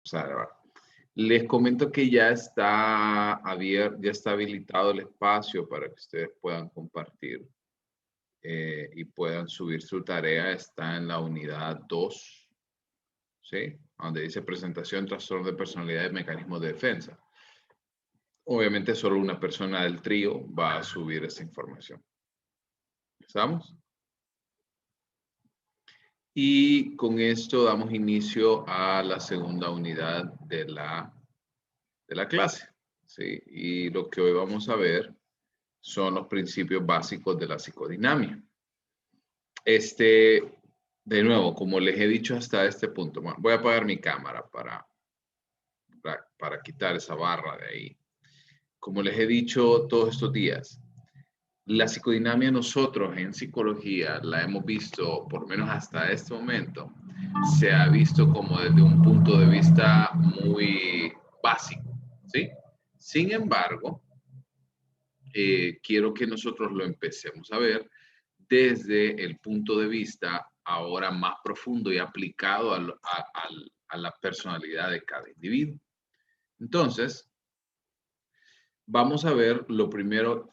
Salva. Les comento que ya está abierto, ya está habilitado el espacio para que ustedes puedan compartir y puedan subir su tarea. Está en la unidad 2, ¿sí? Donde dice presentación, trastorno de personalidad y mecanismos de defensa. Obviamente solo una persona del trío va a subir esa información. ¿Estamos? Y con esto damos inicio a la segunda unidad de la clase, ¿sí? Y lo que hoy vamos a ver son los principios básicos de la psicodinamia. De nuevo, como les he dicho hasta este punto, bueno, voy a apagar mi cámara para quitar esa barra de ahí. Como les he dicho todos estos días, la psicodinamia nosotros en psicología la hemos visto, por lo menos hasta este momento, se ha visto como desde un punto de vista muy básico, ¿sí? Sin embargo, quiero que nosotros lo empecemos a ver desde el punto de vista ahora más profundo y aplicado a la personalidad de cada individuo. Entonces, vamos a ver lo primero,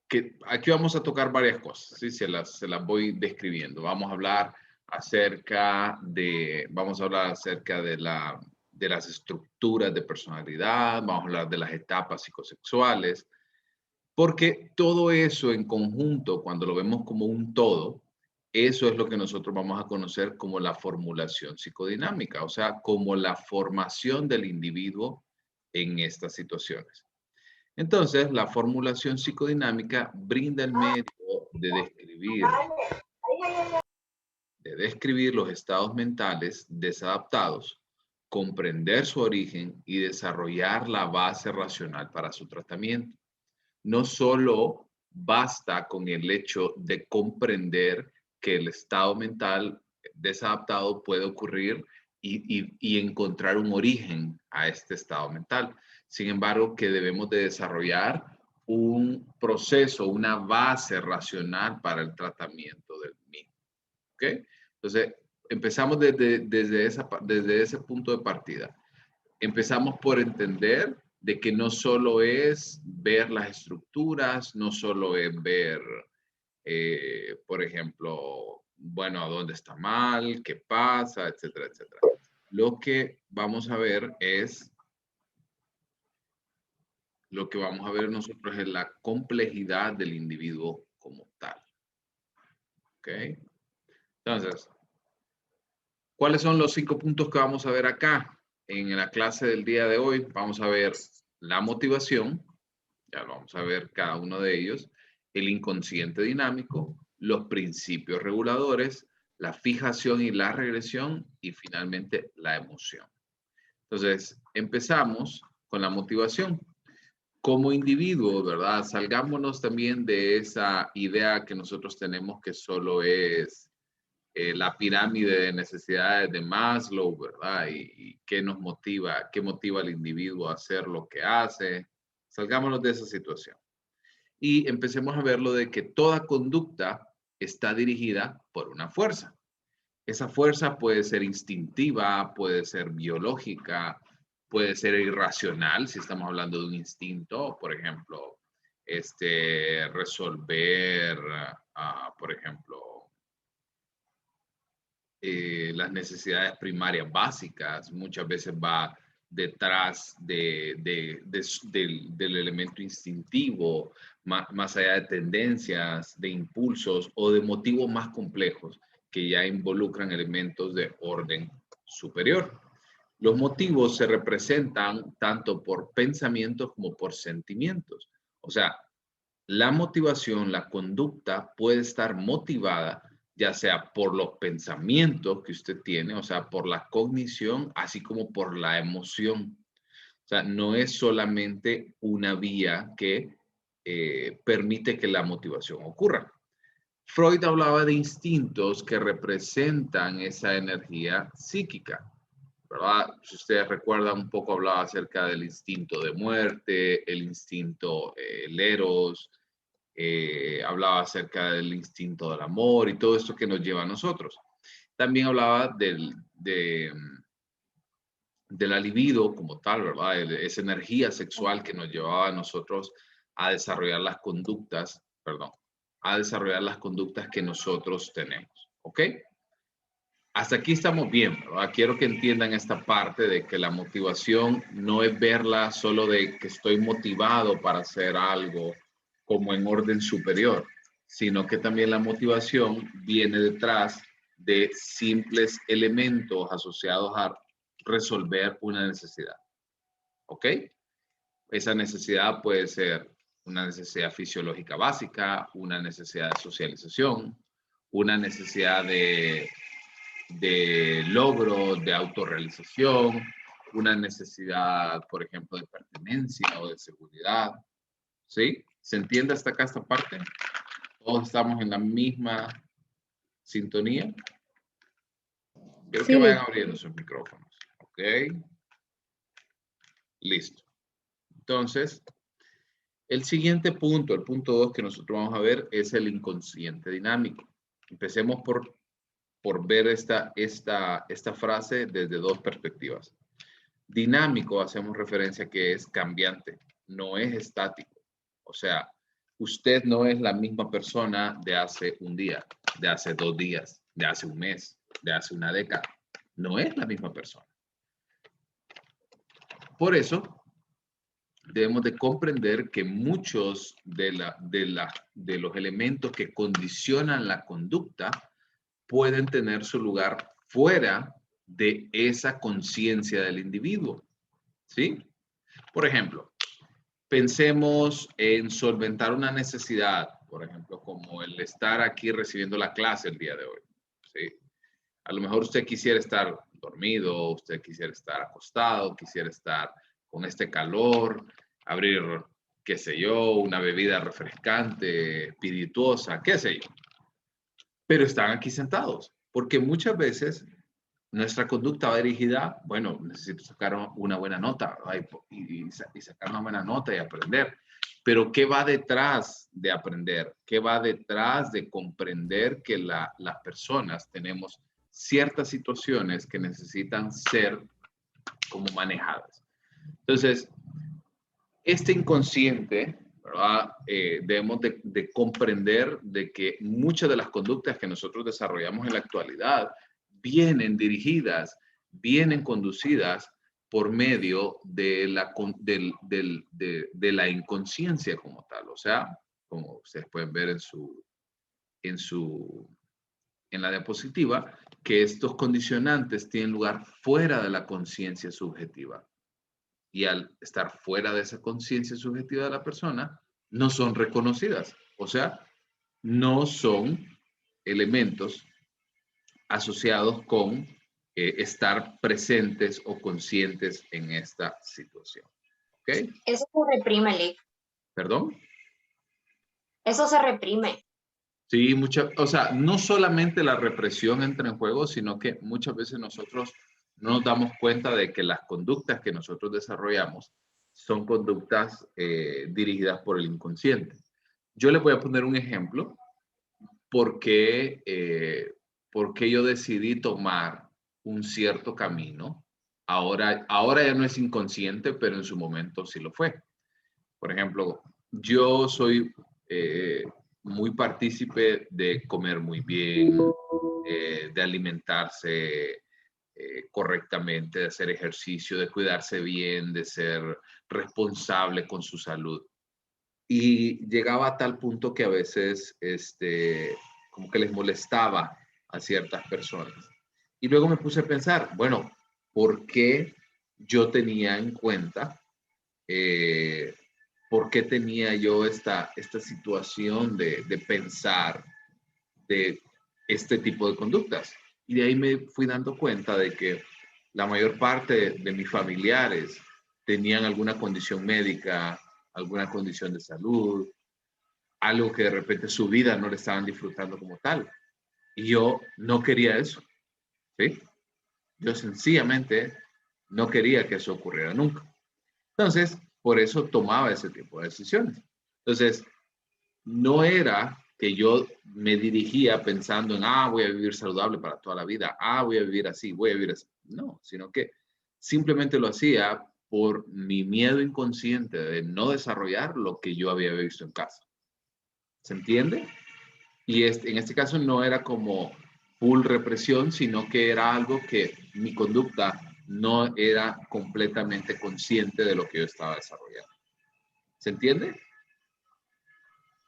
que aquí vamos a tocar varias cosas, ¿sí? Se las voy describiendo. Vamos a hablar acerca de las estructuras de personalidad, vamos a hablar de las etapas psicosexuales, porque todo eso en conjunto, cuando lo vemos como un todo, eso es lo que nosotros vamos a conocer como la formulación psicodinámica, o sea, como la formación del individuo en estas situaciones. Entonces, la formulación psicodinámica brinda el medio de describir los estados mentales desadaptados, comprender su origen y desarrollar la base racional para su tratamiento. No solo basta con el hecho de comprender que el estado mental desadaptado puede ocurrir y encontrar un origen a este estado mental. Sin embargo, que debemos de desarrollar un proceso, una base racional para el tratamiento del mismo. ¿Ok? Entonces, empezamos desde ese punto de partida. Empezamos por entender de que no solo es ver las estructuras, no solo es ver, por ejemplo, bueno, a dónde está mal, qué pasa, etcétera, etcétera. Lo que vamos a ver nosotros es la complejidad del individuo como tal. ¿Ok? Entonces, ¿cuáles son los 5 puntos que vamos a ver acá? En la clase del día de hoy vamos a ver la motivación, ya lo vamos a ver cada uno de ellos, el inconsciente dinámico, los principios reguladores, la fijación y la regresión y finalmente la emoción. Entonces, empezamos con la motivación. Como individuo, ¿verdad? Salgámonos también de esa idea que nosotros tenemos que solo es la pirámide de necesidades de Maslow, ¿verdad? Y qué nos motiva, qué motiva al individuo a hacer lo que hace. Salgámonos de esa situación. Y empecemos a verlo de que toda conducta está dirigida por una fuerza. Esa fuerza puede ser instintiva, puede ser biológica, puede ser irracional, si estamos hablando de un instinto, por ejemplo, resolver, por ejemplo, las necesidades primarias básicas, muchas veces va detrás del elemento instintivo, más allá de tendencias, de impulsos o de motivos más complejos que ya involucran elementos de orden superior. Los motivos se representan tanto por pensamientos como por sentimientos. O sea, la motivación, la conducta puede estar motivada ya sea por los pensamientos que usted tiene, o sea, por la cognición, así como por la emoción. O sea, no es solamente una vía que permite que la motivación ocurra. Freud hablaba de instintos que representan esa energía psíquica, ¿verdad? Si ustedes recuerdan un poco, hablaba acerca del instinto de muerte, el instinto el eros, hablaba acerca del instinto del amor y todo esto que nos lleva a nosotros. También hablaba de la libido como tal, ¿verdad? Esa energía sexual que nos llevaba a nosotros a desarrollar las conductas, perdón, a desarrollar las conductas que nosotros tenemos, ¿ok? Hasta aquí estamos bien, ¿verdad? Quiero que entiendan esta parte de que la motivación no es verla solo de que estoy motivado para hacer algo como en orden superior, sino que también la motivación viene detrás de simples elementos asociados a resolver una necesidad, ¿ok? Esa necesidad puede ser una necesidad fisiológica básica, una necesidad de socialización, una necesidad de logro, de autorrealización, una necesidad, por ejemplo, de pertenencia o de seguridad. ¿Sí? ¿Se entiende hasta acá esta parte? Todos estamos en la misma sintonía. Quiero que vayan Sí, abriendo sus micrófonos. ¿Ok? Listo. Entonces, el siguiente punto, el punto 2 que nosotros vamos a ver es el inconsciente dinámico. Empecemos por ver esta frase desde dos perspectivas. Dinámico, hacemos referencia a que es cambiante, no es estático. O sea, usted no es la misma persona de hace un día, de hace 2 días, de hace un mes, de hace una década. No es la misma persona. Por eso, debemos de comprender que muchos de los elementos que condicionan la conducta pueden tener su lugar fuera de esa conciencia del individuo. ¿Sí? Por ejemplo, pensemos en solventar una necesidad, por ejemplo, como el estar aquí recibiendo la clase el día de hoy. ¿Sí? A lo mejor usted quisiera estar dormido, usted quisiera estar acostado, quisiera estar con este calor, abrir, qué sé yo, una bebida refrescante, espirituosa, qué sé yo. Pero están aquí sentados, porque muchas veces nuestra conducta va dirigida, bueno, necesito sacar una buena nota, y sacar una buena nota y aprender. Pero ¿qué va detrás de aprender? ¿Qué va detrás de comprender que las personas tenemos ciertas situaciones que necesitan ser como manejadas? Entonces, este inconsciente, ¿verdad? Debemos de comprender de que muchas de las conductas que nosotros desarrollamos en la actualidad vienen dirigidas, vienen conducidas por medio de la inconsciencia como tal. O sea, como ustedes pueden ver en la diapositiva, que estos condicionantes tienen lugar fuera de la conciencia subjetiva. Y al estar fuera de esa conciencia subjetiva de la persona, no son reconocidas. O sea, no son elementos asociados con estar presentes o conscientes en esta situación. ¿Ok? eso se reprime, Lick. ¿Perdón? Eso se reprime. Sí, o sea, no solamente la represión entra en juego, sino que muchas veces nosotros no nos damos cuenta de que las conductas que nosotros desarrollamos son conductas dirigidas por el inconsciente. Yo les voy a poner un ejemplo porque, porque yo decidí tomar un cierto camino. Ahora ya no es inconsciente, pero en su momento sí lo fue. Por ejemplo, yo soy muy partícipe de comer muy bien, de alimentarse correctamente, de hacer ejercicio, de cuidarse bien, de ser responsable con su salud. Y llegaba a tal punto que a veces como que les molestaba a ciertas personas. Y luego me puse a pensar, bueno, ¿por qué yo tenía en cuenta eh, por qué tenía yo esta situación de pensar de este tipo de conductas? Y de ahí me fui dando cuenta de que la mayor parte de mis familiares tenían alguna condición médica, alguna condición de salud, algo que de repente su vida no le estaban disfrutando como tal. Y yo no quería eso, ¿sí? Yo sencillamente no quería que eso ocurriera nunca. Entonces, por eso tomaba ese tipo de decisiones. Entonces, no era que yo me dirigía pensando en, voy a vivir saludable para toda la vida, voy a vivir así, voy a vivir así. No, sino que simplemente lo hacía por mi miedo inconsciente de no desarrollar lo que yo había visto en casa. ¿Se entiende? Y en este caso no era como full represión, sino que era algo que mi conducta no era completamente consciente de lo que yo estaba desarrollando. ¿Se entiende?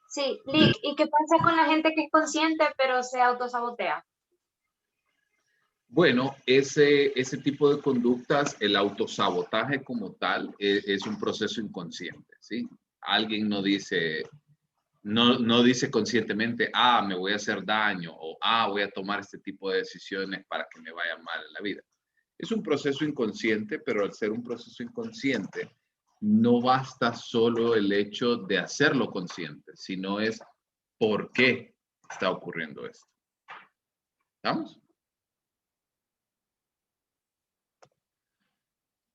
Sí, Lick, ¿y qué pasa con la gente que es consciente pero se autosabotea? Bueno, ese tipo de conductas, el autosabotaje como tal, es un proceso inconsciente, ¿sí? Alguien no dice conscientemente, me voy a hacer daño o, voy a tomar este tipo de decisiones para que me vaya mal en la vida. Es un proceso inconsciente, pero al ser un proceso inconsciente, no basta solo el hecho de hacerlo consciente, sino es por qué está ocurriendo esto. ¿Estamos?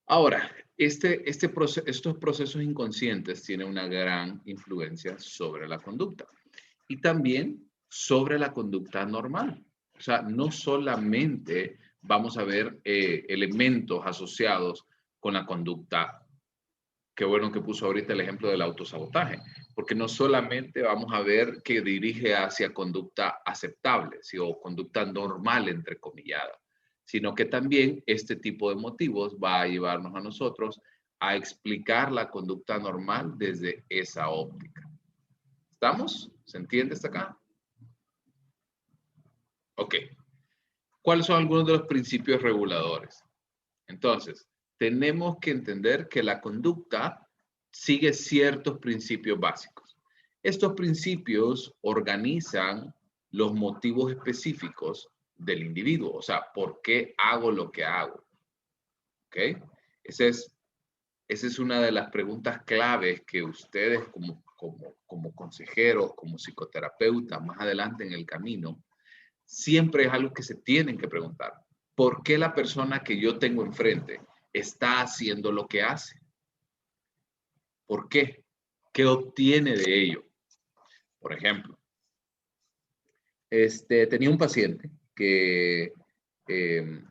Ahora, estos procesos inconscientes tienen una gran influencia sobre la conducta y también sobre la conducta normal. O sea, no solamente vamos a ver elementos asociados con la conducta. Qué bueno que puso ahorita el ejemplo del autosabotaje, porque no solamente vamos a ver que dirige hacia conducta aceptable, ¿sí? O conducta normal, entre comillas, sino que también este tipo de motivos va a llevarnos a nosotros a explicar la conducta normal desde esa óptica. ¿Estamos? ¿Se entiende hasta acá? Ok. ¿Cuáles son algunos de los principios reguladores? Entonces, tenemos que entender que la conducta sigue ciertos principios básicos. Estos principios organizan los motivos específicos del individuo, o sea, ¿por qué hago lo que hago? ¿Ok? Esa es una de las preguntas claves que ustedes como consejeros, como psicoterapeutas, más adelante en el camino, siempre es algo que se tienen que preguntar. ¿Por qué la persona que yo tengo enfrente está haciendo lo que hace? ¿Por qué? ¿Qué obtiene de ello? Por ejemplo, tenía un paciente que eh,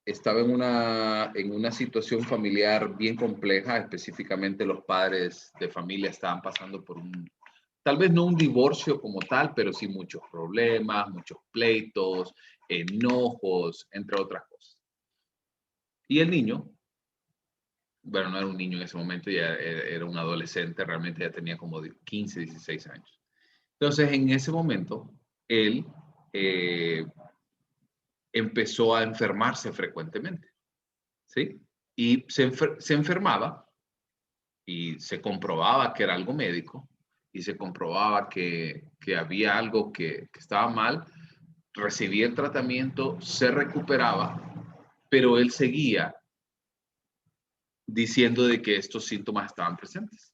estaba en una situación familiar bien compleja, específicamente los padres de familia estaban pasando por tal vez no un divorcio como tal, pero sí muchos problemas, muchos pleitos, enojos, entre otras cosas. Y el niño, bueno, no era un niño en ese momento, ya era un adolescente, realmente ya tenía como 15, 16 años. Entonces, en ese momento, él eh, empezó a enfermarse frecuentemente, ¿sí? Y se enfermaba y se comprobaba que era algo médico y se comprobaba que había algo que estaba mal, recibía el tratamiento, se recuperaba, pero él seguía diciendo de que estos síntomas estaban presentes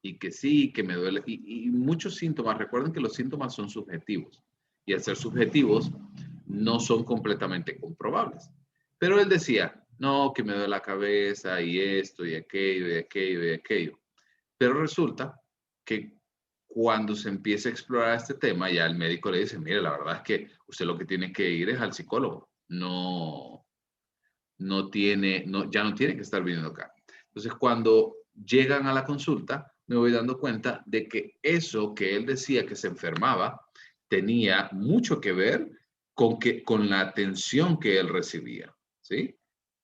y que sí, que me duele. Y muchos síntomas, recuerden que los síntomas son subjetivos y al ser subjetivos no son completamente comprobables. Pero él decía, no, que me duele la cabeza y esto y aquello y aquello y aquello. Pero resulta que cuando se empieza a explorar este tema, ya el médico le dice, mire, la verdad es que usted lo que tiene que ir es al psicólogo, ya no tiene que estar viniendo acá. Entonces, cuando llegan a la consulta, me voy dando cuenta de que eso que él decía que se enfermaba tenía mucho que ver con la atención que él recibía, ¿sí?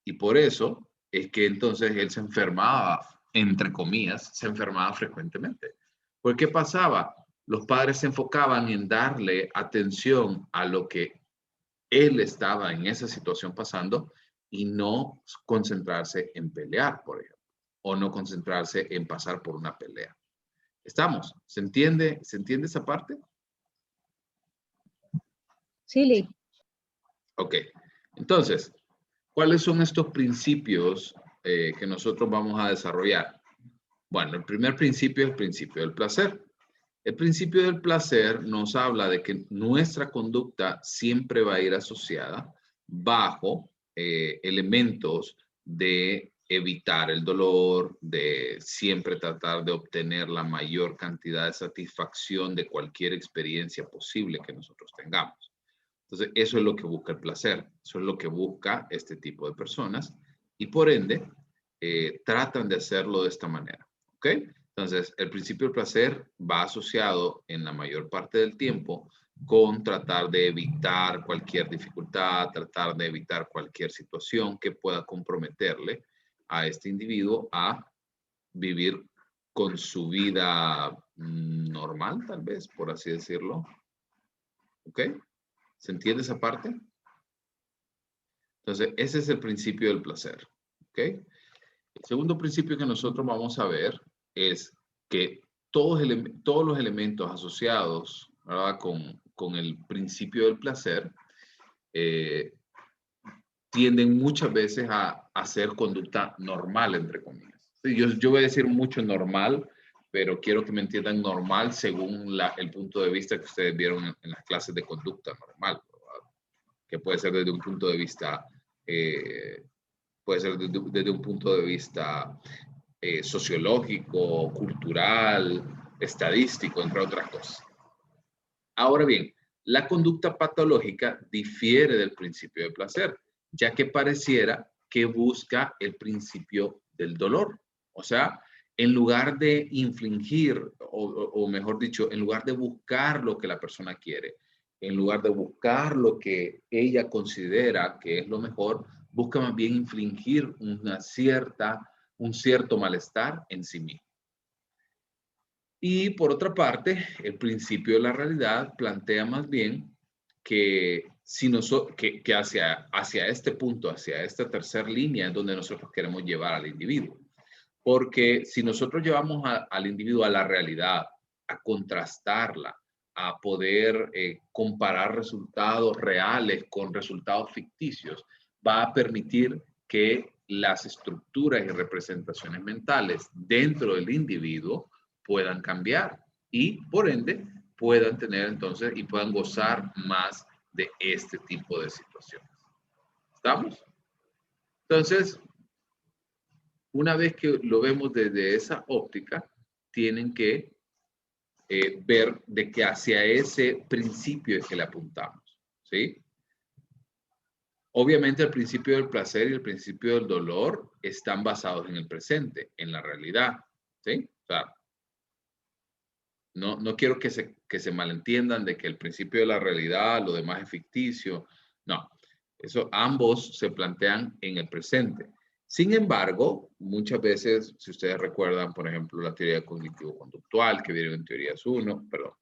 Y por eso es que entonces él se enfermaba, entre comillas, se enfermaba frecuentemente. ¿Por qué pasaba? Los padres se enfocaban en darle atención a lo que él estaba en esa situación pasando y no concentrarse en pelear, por ejemplo, o no concentrarse en pasar por una pelea. ¿Estamos? ¿Se entiende? ¿Se entiende esa parte? Sí, Lee. Ok. Entonces, ¿cuáles son estos principios que nosotros vamos a desarrollar? Bueno, el primer principio es el principio del placer. El principio del placer nos habla de que nuestra conducta siempre va a ir asociada bajo elementos de evitar el dolor, de siempre tratar de obtener la mayor cantidad de satisfacción de cualquier experiencia posible que nosotros tengamos. Entonces, eso es lo que busca el placer, eso es lo que busca este tipo de personas y por ende tratan de hacerlo de esta manera. ¿Ok? Entonces, el principio del placer va asociado en la mayor parte del tiempo con tratar de evitar cualquier dificultad, tratar de evitar cualquier situación que pueda comprometerle a este individuo a vivir con su vida normal, tal vez, por así decirlo. ¿Ok? ¿Se entiende esa parte? Entonces, ese es el principio del placer. ¿Ok? El segundo principio que nosotros vamos a ver es que todos los elementos asociados, ¿verdad?, con el principio del placer tienden muchas veces a hacer conducta normal, entre comillas. Sí, yo voy a decir mucho normal, pero quiero que me entiendan normal según el punto de vista que ustedes vieron en las clases de conducta normal, ¿verdad? Que puede ser desde un punto de vista, puede ser desde un punto de vista sociológico, cultural, estadístico, entre otras cosas. Ahora bien, la conducta patológica difiere del principio de placer, ya que pareciera que busca el principio del dolor. O sea, en lugar de infligir, o mejor dicho, en lugar de buscar lo que la persona quiere, en lugar de buscar lo que ella considera que es lo mejor, busca más bien infligir un cierto malestar en sí mismo. Y por otra parte, el principio de la realidad plantea más bien que, que hacia este punto, hacia esta tercera línea es donde nosotros queremos llevar al individuo. Porque si nosotros llevamos al individuo a la realidad, a contrastarla, a poder comparar resultados reales con resultados ficticios, va a permitir que las estructuras y representaciones mentales dentro del individuo puedan cambiar y por ende puedan tener entonces y puedan gozar más de este tipo de situaciones. ¿Estamos? Entonces, una vez que lo vemos desde esa óptica, tienen que ver de que hacia ese principio es que le apuntamos, ¿sí? Obviamente el principio del placer y el principio del dolor están basados en el presente, en la realidad, ¿sí? O sea, no quiero que se malentiendan de que el principio de la realidad, lo demás es ficticio. No, eso ambos se plantean en el presente. Sin embargo, muchas veces, si ustedes recuerdan, por ejemplo, la teoría cognitivo-conductual que vieron en teorías 1, perdón,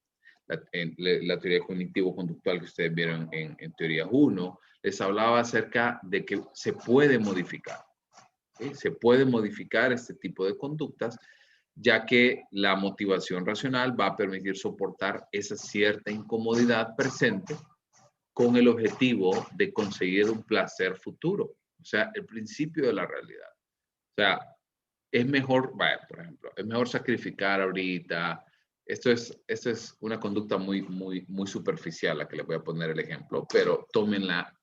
la teoría cognitivo-conductual que ustedes vieron en teorías 1, les hablaba acerca de que se puede modificar. ¿Sí? Se puede modificar este tipo de conductas, ya que la motivación racional va a permitir soportar esa cierta incomodidad presente con el objetivo de conseguir un placer futuro. O sea, el principio de la realidad. O sea, es mejor, vaya, por ejemplo, es mejor sacrificar ahorita. Esto es una conducta muy superficial, la que le voy a poner el ejemplo, pero tómenla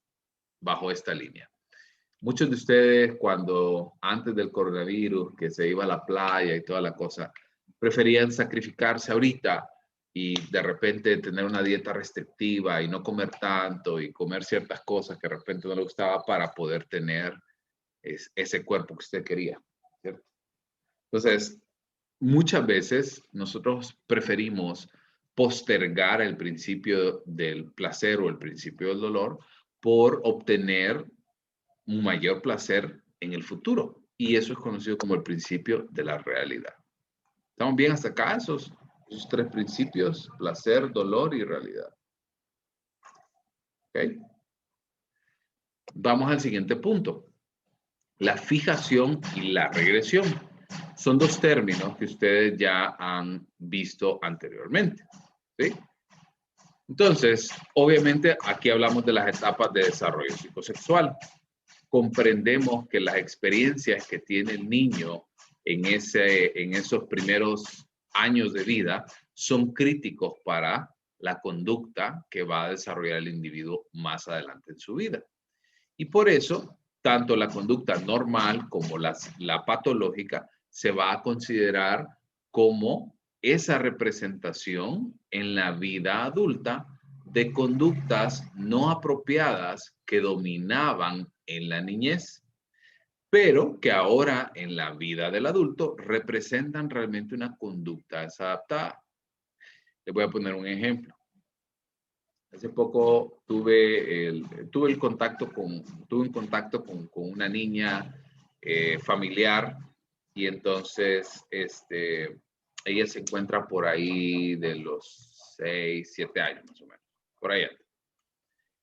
bajo esta línea. Muchos de ustedes, cuando antes del coronavirus, que se iba a la playa y toda la cosa, preferían sacrificarse ahorita y de repente tener una dieta restrictiva y no comer tanto y comer ciertas cosas que de repente no le gustaba para poder tener ese cuerpo que usted quería, ¿cierto? Entonces, muchas veces nosotros preferimos postergar el principio del placer o el principio del dolor por obtener un mayor placer en el futuro. Y eso es conocido como el principio de la realidad. ¿Estamos bien hasta acá? Esos tres principios: placer, dolor y realidad. ¿Ok? Vamos al siguiente punto. La fijación y la regresión. Son dos términos que ustedes ya han visto anteriormente. ¿Sí? Entonces, obviamente, aquí hablamos de las etapas de desarrollo psicosexual. Comprendemos que las experiencias que tiene el niño en esos primeros años de vida son críticos para la conducta que va a desarrollar el individuo más adelante en su vida. Y por eso, tanto la conducta normal como la patológica se va a considerar como esa representación en la vida adulta de conductas no apropiadas que dominaban en la niñez. pero que ahora en la vida del adulto representan realmente una conducta desadaptada. Les voy a poner un ejemplo. Hace poco tuve un contacto con una niña familiar, y entonces ella se encuentra por ahí de los 6, 7 años más o menos, por ahí anda.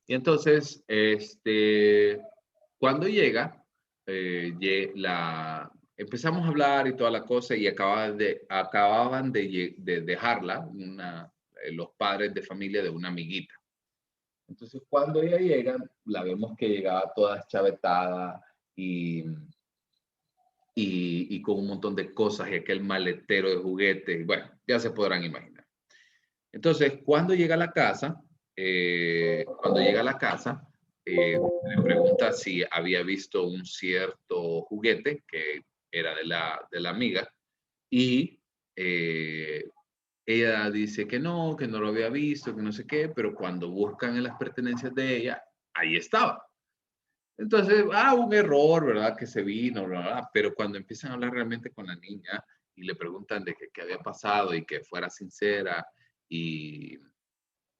Y entonces, cuando llega, empezamos a hablar y toda la cosa, y acababan de dejarla los padres de familia de una amiguita. Entonces, cuando ella llega, la vemos que llegaba toda chavetada y con un montón de cosas y aquel maletero de juguetes. Y bueno, ya se podrán imaginar. Entonces, cuando llega a la casa, le pregunta si había visto un cierto juguete que era de la amiga, y ella dice que no lo había visto, que no sé qué, pero cuando buscan en las pertenencias de ella, ahí estaba. Entonces, un error, ¿verdad? Que se vino, ¿verdad? Pero cuando empiezan a hablar realmente con la niña y le preguntan de qué había pasado y que fuera sincera, y,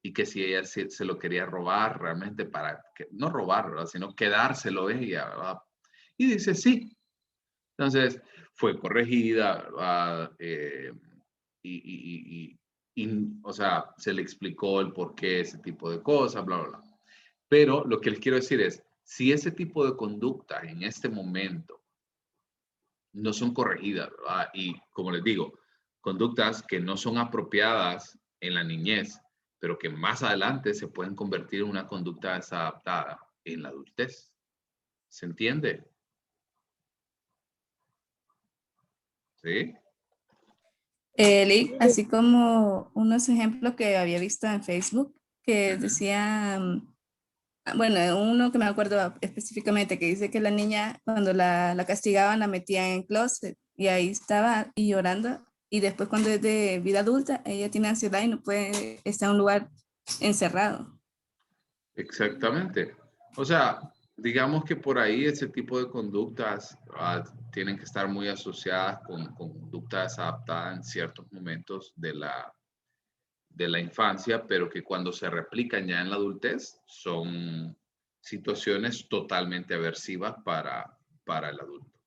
y que si ella se lo quería robar realmente, para que, no robar, ¿verdad? Sino quedárselo ella, ¿verdad? Y dice sí. Entonces, fue corregida, ¿verdad? O sea, se le explicó el por qué ese tipo de cosas, bla, bla, bla. Pero lo que les quiero decir es, si ese tipo de conductas en este momento no son corregidas, ¿verdad? Y como les digo, conductas que no son apropiadas en la niñez, pero que más adelante se pueden convertir en una conducta desadaptada en la adultez. ¿Se entiende? ¿Sí? Leí así como unos ejemplos que había visto en Facebook que decían, bueno, uno que me acuerdo específicamente que dice que la niña cuando la castigaban la metían en closet y ahí estaba y llorando, y después cuando es de vida adulta ella tiene ansiedad y no puede estar en un lugar encerrado. Exactamente. O sea, digamos que por ahí ese tipo de conductas tienen que estar muy asociadas con conductas adaptadas en ciertos momentos de la infancia, pero que cuando se replican ya en la adultez son situaciones totalmente aversivas para el adulto.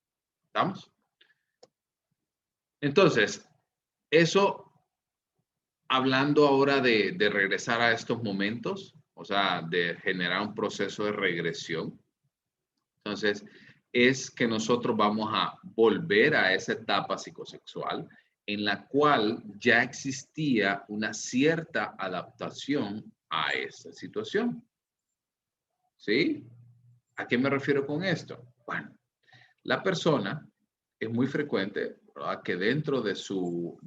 ¿Estamos? Entonces, eso, hablando ahora de regresar a estos momentos, o sea, de generar un proceso de regresión. Entonces, es que nosotros vamos a volver a esa etapa psicosexual en la cual ya existía una cierta adaptación a esa situación. ¿Sí? ¿A qué me refiero con esto? Bueno, la persona es muy frecuente, ¿verdad?, que dentro de su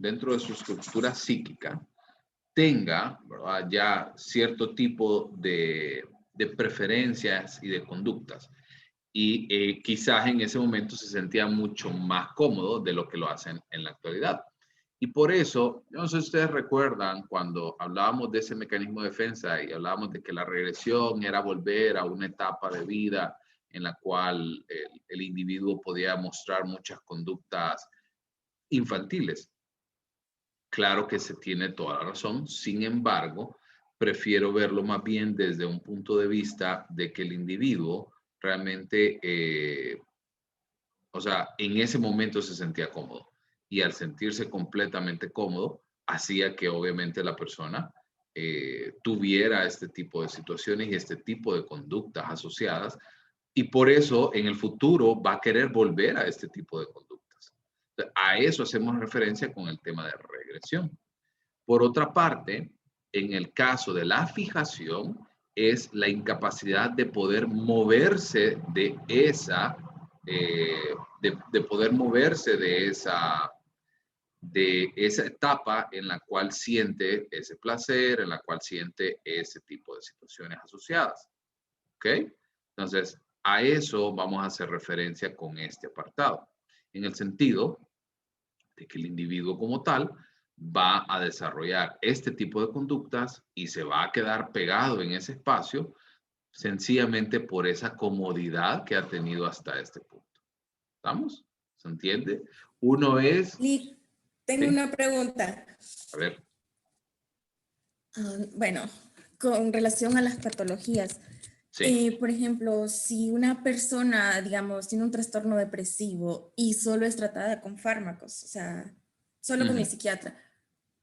estructura psíquica tenga, ¿verdad?, ya cierto tipo de preferencias y de conductas. Y quizás en ese momento se sentía mucho más cómodo de lo que lo hacen en la actualidad. Y por eso, no sé si ustedes recuerdan cuando hablábamos de ese mecanismo de defensa y hablábamos de que la regresión era volver a una etapa de vida en la cual el individuo podía mostrar muchas conductas infantiles. Claro que se tiene toda la razón, sin embargo, prefiero verlo más bien desde un punto de vista de que el individuo realmente, o sea, en ese momento se sentía cómodo, y al sentirse completamente cómodo, hacía que obviamente la persona tuviera este tipo de situaciones y este tipo de conductas asociadas, y por eso en el futuro va a querer volver a este tipo de conductas. A eso hacemos referencia con el tema de regresión. Por otra parte, en el caso de la fijación, es la incapacidad de poder moverse de esa, de poder moverse de esa etapa en la cual siente ese placer, en la cual siente ese tipo de situaciones asociadas. ¿Ok? Entonces, a eso vamos a hacer referencia con este apartado, en el sentido de que el individuo como tal va a desarrollar este tipo de conductas y se va a quedar pegado en ese espacio sencillamente por esa comodidad que ha tenido hasta este punto. ¿Estamos? ¿Se entiende? Uno es... Lick, tengo Sí. una pregunta. A ver. Bueno, con relación a las patologías. Sí. Por ejemplo, si una persona, digamos, tiene un trastorno depresivo y solo es tratada con fármacos, o sea, solo con el psiquiatra,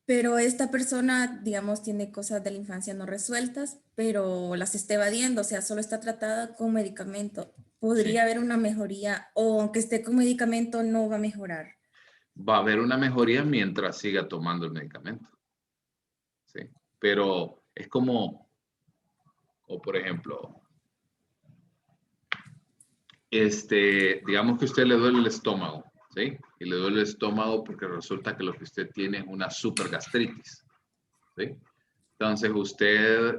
pero esta persona, digamos, tiene cosas de la infancia no resueltas, pero las está evadiendo, o sea, solo está tratada con medicamento. ¿Podría Sí. haber una mejoría o aunque esté con medicamento no va a mejorar? Va a haber una mejoría mientras siga tomando el medicamento. Sí. Pero es como, o por ejemplo, digamos que a usted le duele el estómago, ¿sí? Y le duele el estómago porque resulta que lo que usted tiene es una supergastritis, ¿sí? Entonces usted,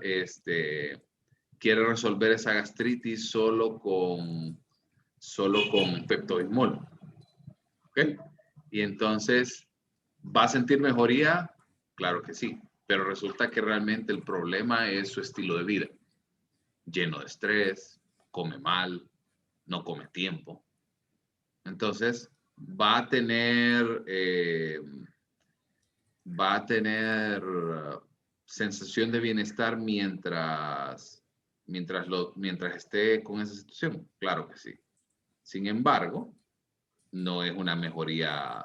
quiere resolver esa gastritis solo con Pepto-Bismol, ¿ok? Y entonces, ¿va a sentir mejoría? Claro que sí, pero resulta que realmente el problema es su estilo de vida, lleno de estrés, come mal, no come a tiempo. Entonces, va a tener sensación de bienestar mientras esté con esa situación. Claro que sí. Sin embargo, no es una mejoría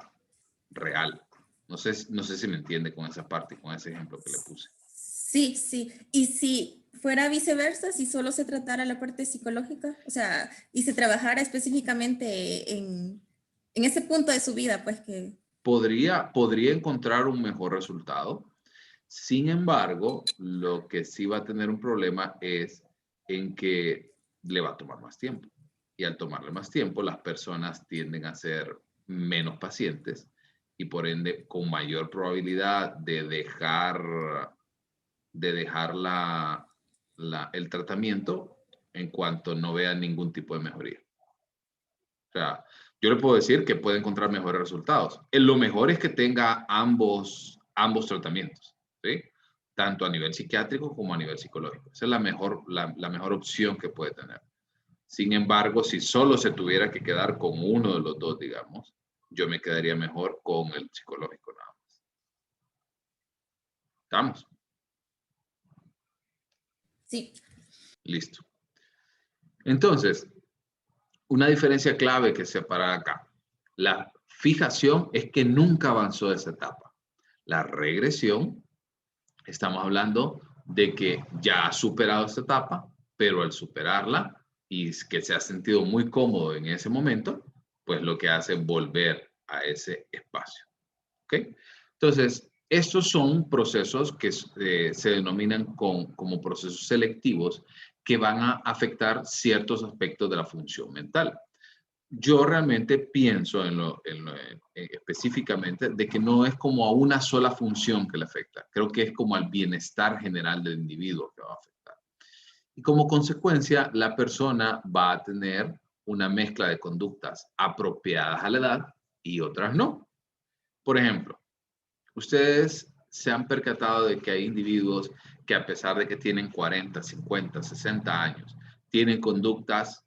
real. No sé si me entiende con esa parte, con ese ejemplo que le puse. Sí, sí. Y si fuera viceversa, si solo se tratara la parte psicológica, o sea, y se trabajara específicamente en ese punto de su vida, pues que... Podría encontrar un mejor resultado. Sin embargo, lo que sí va a tener un problema es en que le va a tomar más tiempo. Y al tomarle más tiempo, las personas tienden a ser menos pacientes y por ende con mayor probabilidad de dejar el tratamiento en cuanto no vean ningún tipo de mejoría. O sea, yo le puedo decir que puede encontrar mejores resultados. Lo mejor es que tenga ambos tratamientos, ¿sí? Tanto a nivel psiquiátrico como a nivel psicológico. Esa es la mejor opción que puede tener. Sin embargo, si solo se tuviera que quedar con uno de los dos, digamos, yo me quedaría mejor con el psicológico nada más. ¿Estamos? Sí. Listo. Entonces, una diferencia clave que separa acá. La fijación es que nunca avanzó esa etapa. La regresión, estamos hablando de que ya ha superado esta etapa, pero al superarla y que se ha sentido muy cómodo en ese momento, pues lo que hace es volver a ese espacio. ¿Ok? Entonces, estos son procesos que se denominan como procesos selectivos que van a afectar ciertos aspectos de la función mental. Yo realmente pienso específicamente de que no es como a una sola función que le afecta. Creo que es como al bienestar general del individuo que va a afectar. Y como consecuencia, la persona va a tener una mezcla de conductas apropiadas a la edad y otras no. Por ejemplo, ustedes se han percatado de que hay individuos que a pesar de que tienen 40, 50, 60 años, tienen conductas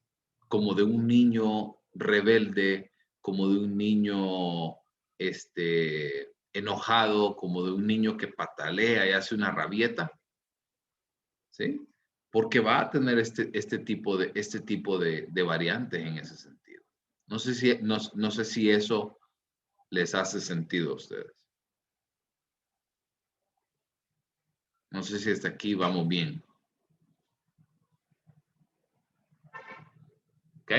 como de un niño rebelde, como de un niño enojado, como de un niño que patalea y hace una rabieta, ¿sí? Porque va a tener este tipo de variantes en ese sentido. No sé si eso les hace sentido a ustedes. No sé si hasta aquí vamos bien. ¿Ok?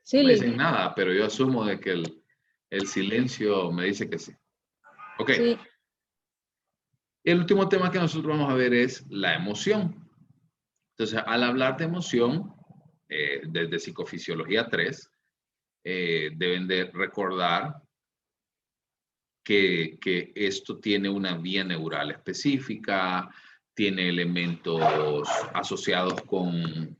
Sí, No me Lick. dicen nada, pero yo asumo de que el silencio me dice que sí. Ok. Sí. El último tema que nosotros vamos a ver es la emoción. Entonces, al hablar de emoción, desde Psicofisiología 3, deben de recordar que esto tiene una vía neural específica, tiene elementos asociados con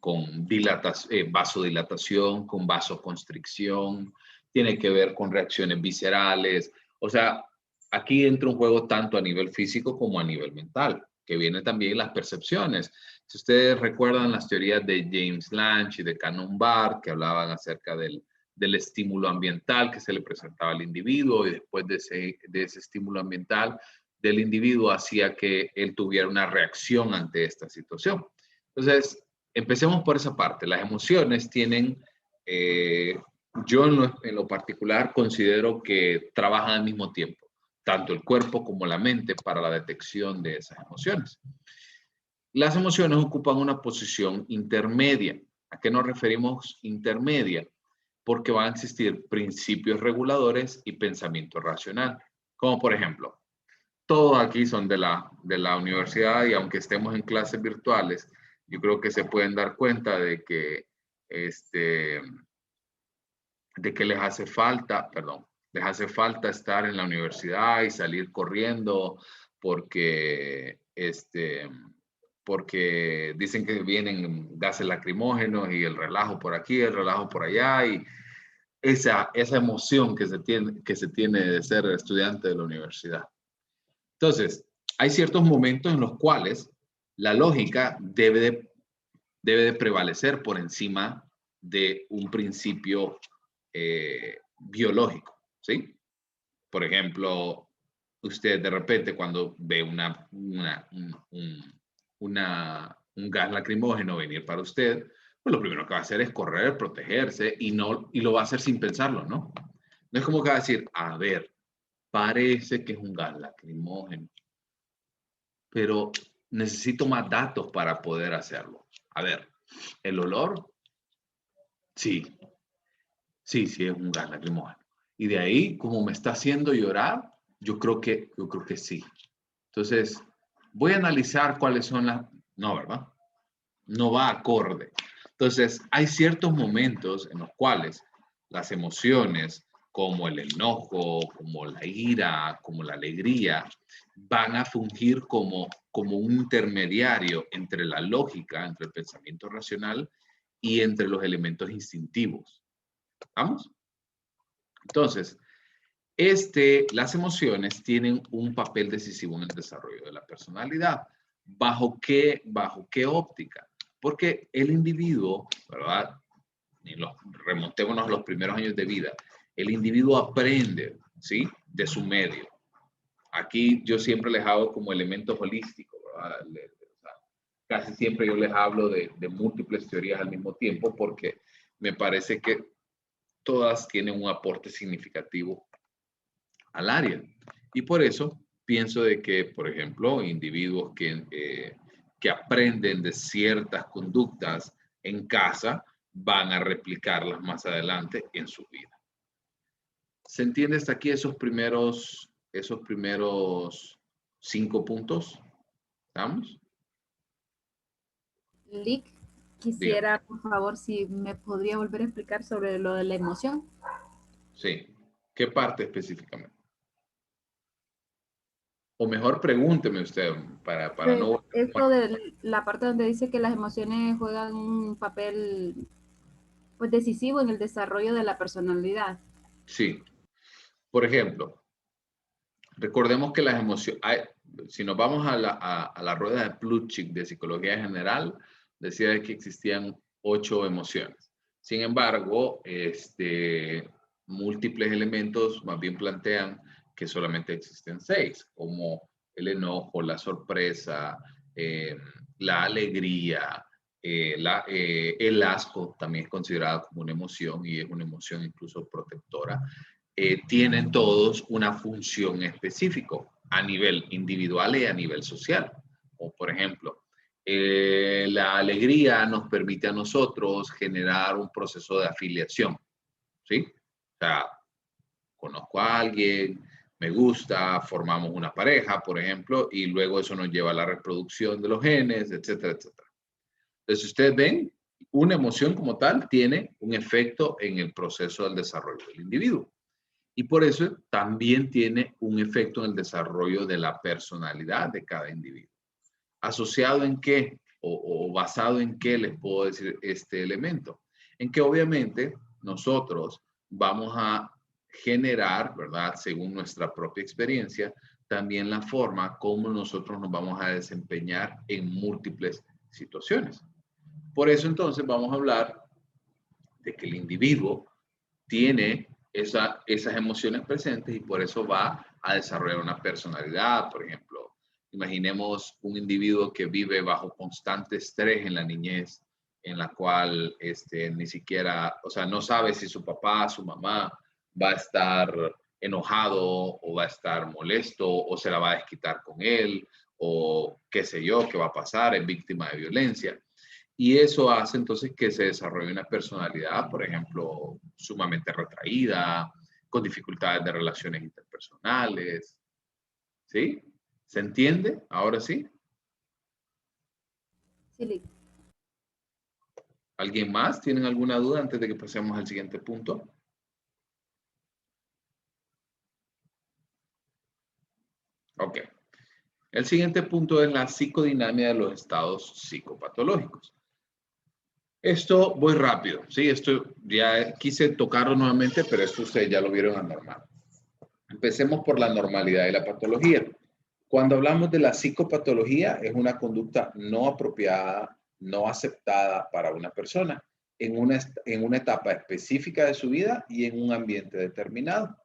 vasodilatación, con vasoconstricción, tiene que ver con reacciones viscerales. O sea, aquí entra un juego tanto a nivel físico como a nivel mental, que vienen también las percepciones. Si ustedes recuerdan las teorías de James Lange y de Cannon Barth, que hablaban acerca del del estímulo ambiental que se le presentaba al individuo y después de ese estímulo ambiental del individuo hacía que él tuviera una reacción ante esta situación. Entonces, empecemos por esa parte. Las emociones tienen, yo en lo particular considero que trabajan al mismo tiempo, tanto el cuerpo como la mente para la detección de esas emociones. Las emociones ocupan una posición intermedia. ¿A qué nos referimos intermedia? Porque van a existir principios reguladores y pensamiento racional. Como por ejemplo, todos aquí son de la universidad y aunque estemos en clases virtuales, yo creo que se pueden dar cuenta de que, les hace falta, les hace falta estar en la universidad y salir corriendo porque, porque dicen que vienen gases lacrimógenos y el relajo por aquí, el relajo por allá y esa emoción que se tiene de ser estudiante de la universidad. Entonces, hay ciertos momentos en los cuales la lógica debe de prevalecer por encima de un principio biológico, ¿sí? Por ejemplo, usted de repente cuando ve un gas lacrimógeno venir para usted, pues lo primero que va a hacer es correr, protegerse y lo va a hacer sin pensarlo, ¿no? No es como que va a decir, a ver, parece que es un gas lacrimógeno, pero necesito más datos para poder hacerlo. A ver, ¿el olor? Sí, es un gas lacrimógeno. Y de ahí, como me está haciendo llorar, yo creo que sí. Entonces, voy a analizar cuáles son las... No, ¿verdad? No va acorde. Entonces, hay ciertos momentos en los cuales las emociones, como el enojo, como la ira, como la alegría, van a fungir como un intermediario entre la lógica, entre el pensamiento racional y entre los elementos instintivos. ¿Vamos? Entonces, las emociones tienen un papel decisivo en el desarrollo de la personalidad. ¿Bajo qué óptica? Porque el individuo, ¿verdad? Remontémonos a los primeros años de vida. El individuo aprende, ¿sí? De su medio. Aquí yo siempre les hago como elementos holísticos, ¿verdad? Casi siempre yo les hablo de múltiples teorías al mismo tiempo porque me parece que todas tienen un aporte significativo al área. Y por eso pienso de que, por ejemplo, individuos que aprenden de ciertas conductas en casa van a replicarlas más adelante en su vida. ¿Se entiende hasta aquí esos primeros 5 puntos? ¿Estamos? Lick, quisiera, por favor, si me podría volver a explicar sobre lo de la emoción. Sí. ¿Qué parte específicamente? O mejor pregúnteme usted para no... Esto de la parte donde dice que las emociones juegan un papel pues, decisivo en el desarrollo de la personalidad. Sí. Por ejemplo, recordemos que las emociones... Si nos vamos a la rueda de Plutchik de psicología general, decía que existían 8 emociones. Sin embargo, múltiples elementos más bien plantean que solamente existen 6, como el enojo, la sorpresa, la alegría, el asco también es considerado como una emoción y es una emoción incluso protectora. Tienen todos una función específica a nivel individual y a nivel social. O por ejemplo, la alegría nos permite a nosotros generar un proceso de afiliación, ¿sí? O sea, conozco a alguien, me gusta, formamos una pareja, por ejemplo, y luego eso nos lleva a la reproducción de los genes, etcétera, etcétera. Entonces, ustedes ven, una emoción como tal tiene un efecto en el proceso del desarrollo del individuo. Y por eso también tiene un efecto en el desarrollo de la personalidad de cada individuo. ¿Asociado en qué? O basado en qué les puedo decir este elemento? En que obviamente nosotros vamos a generar, ¿verdad? Según nuestra propia experiencia, también la forma como nosotros nos vamos a desempeñar en múltiples situaciones. Por eso entonces vamos a hablar de que el individuo tiene esas emociones presentes y por eso va a desarrollar una personalidad. Por ejemplo, imaginemos un individuo que vive bajo constante estrés en la niñez, en la cual ni siquiera, o sea, no sabe si su papá, su mamá va a estar enojado o va a estar molesto o se la va a desquitar con él o qué sé yo, qué va a pasar, es víctima de violencia. Y eso hace entonces que se desarrolle una personalidad, por ejemplo, sumamente retraída, con dificultades de relaciones interpersonales. ¿Sí? ¿Se entiende? Ahora sí. Sí, Lick. ¿Alguien más? ¿Tienen alguna duda antes de que pasemos al siguiente punto? Ok. El siguiente punto es la psicodinamia de los estados psicopatológicos. Esto voy rápido, ¿sí? Esto ya quise tocarlo nuevamente, pero esto ustedes ya lo vieron anormal. Empecemos por la normalidad y la patología. Cuando hablamos de la psicopatología, es una conducta no apropiada, no aceptada para una persona en una etapa específica de su vida y en un ambiente determinado.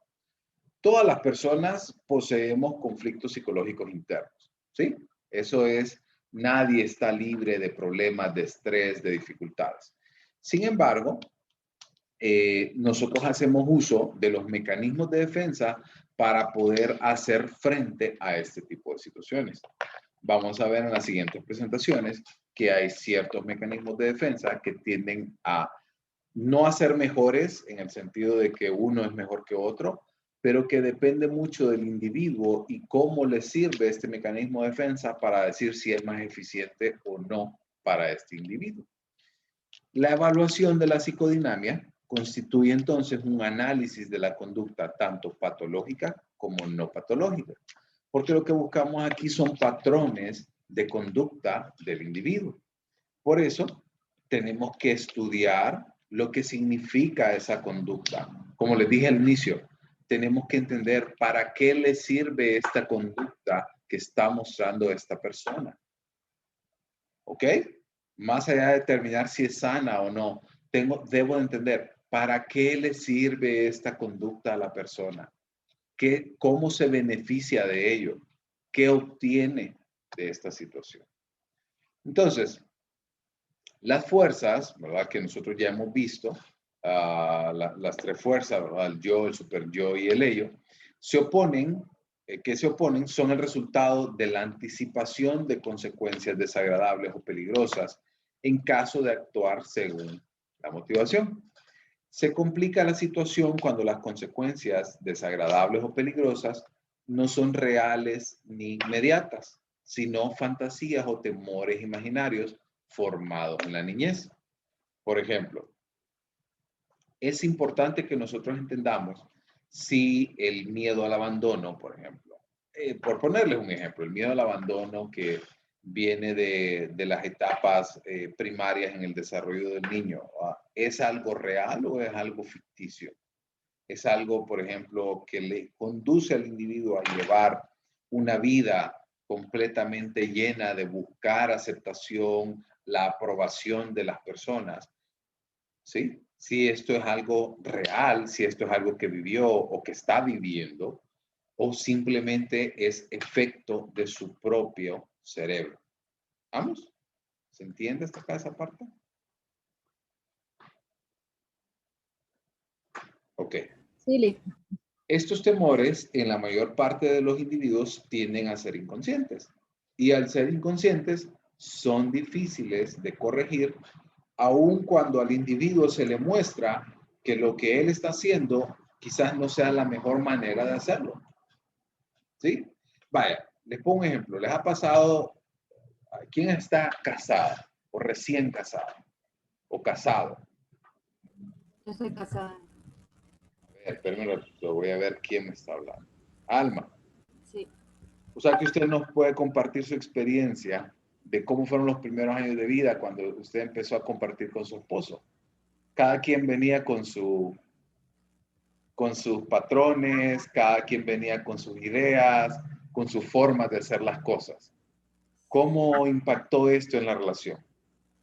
Todas las personas poseemos conflictos psicológicos internos, ¿sí? Eso es, nadie está libre de problemas, de estrés, de dificultades. Sin embargo, nosotros hacemos uso de los mecanismos de defensa para poder hacer frente a este tipo de situaciones. Vamos a ver en las siguientes presentaciones que hay ciertos mecanismos de defensa que tienden a no a ser mejores en el sentido de que uno es mejor que otro, pero que depende mucho del individuo y cómo le sirve este mecanismo de defensa para decir si es más eficiente o no para este individuo. La evaluación de la psicodinamia constituye entonces un análisis de la conducta tanto patológica como no patológica, porque lo que buscamos aquí son patrones de conducta del individuo. Por eso tenemos que estudiar lo que significa esa conducta. Como les dije al inicio, tenemos que entender para qué le sirve esta conducta que está mostrando esta persona. ¿Ok? Más allá de determinar si es sana o no, debo entender para qué le sirve esta conducta a la persona, cómo se beneficia de ello, qué obtiene de esta situación. Entonces, las fuerzas, ¿verdad? Que nosotros ya hemos visto, las tres fuerzas, ¿verdad? El yo, el super yo y el ello, que se oponen son el resultado de la anticipación de consecuencias desagradables o peligrosas en caso de actuar según la motivación. Se complica la situación cuando las consecuencias desagradables o peligrosas no son reales ni inmediatas, sino fantasías o temores imaginarios formados en la niñez. Por ejemplo, es importante que nosotros entendamos si el miedo al abandono, por ejemplo, por ponerles un ejemplo, el miedo al abandono que viene de las etapas primarias en el desarrollo del niño, ¿es algo real o es algo ficticio? Es algo, por ejemplo, que le conduce al individuo a llevar una vida completamente llena de buscar aceptación, la aprobación de las personas, ¿sí? Si esto es algo real, si esto es algo que vivió o que está viviendo, o simplemente es efecto de su propio cerebro. ¿Vamos? ¿Se entiende hasta acá esa parte? Ok. Sí, Lick. Estos temores en la mayor parte de los individuos tienden a ser inconscientes y al ser inconscientes son difíciles de corregir aun cuando al individuo se le muestra que lo que él está haciendo quizás no sea la mejor manera de hacerlo. ¿Sí? Vaya, les pongo un ejemplo. ¿Les ha pasado, quién está casado o recién casado o casado? Yo soy casada. Espérenme, lo voy a ver quién me está hablando. Alma. Sí. O sea que usted nos puede compartir su experiencia de cómo fueron los primeros años de vida cuando usted empezó a compartir con su esposo. Cada quien venía con sus patrones, cada quien venía con sus ideas, con sus formas de hacer las cosas. ¿Cómo impactó esto en la relación?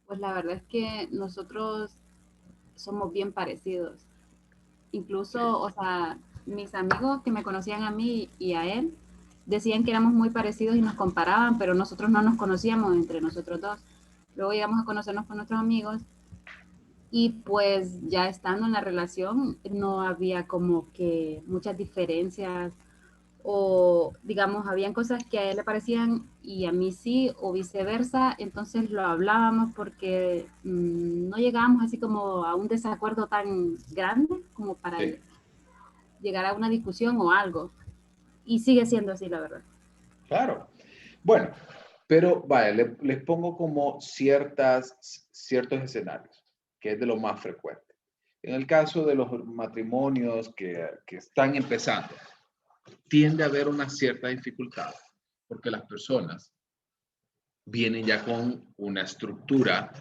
Pues la verdad es que nosotros somos bien parecidos. Incluso, o sea, mis amigos que me conocían a mí y a él decían que éramos muy parecidos y nos comparaban, pero nosotros no nos conocíamos entre nosotros dos. Luego llegamos a conocernos con nuestros amigos y pues ya estando en la relación no había como que muchas diferencias o digamos, habían cosas que a él le parecían y a mí sí, o viceversa, entonces lo hablábamos porque no llegábamos así como a un desacuerdo tan grande como para Sí. llegar a una discusión o algo. Y sigue siendo así, la verdad. Claro. Bueno, pero vaya, les pongo como ciertos escenarios, que es de lo más frecuente. En el caso de los matrimonios que están empezando, tiende a haber una cierta dificultad, porque las personas vienen ya con una estructura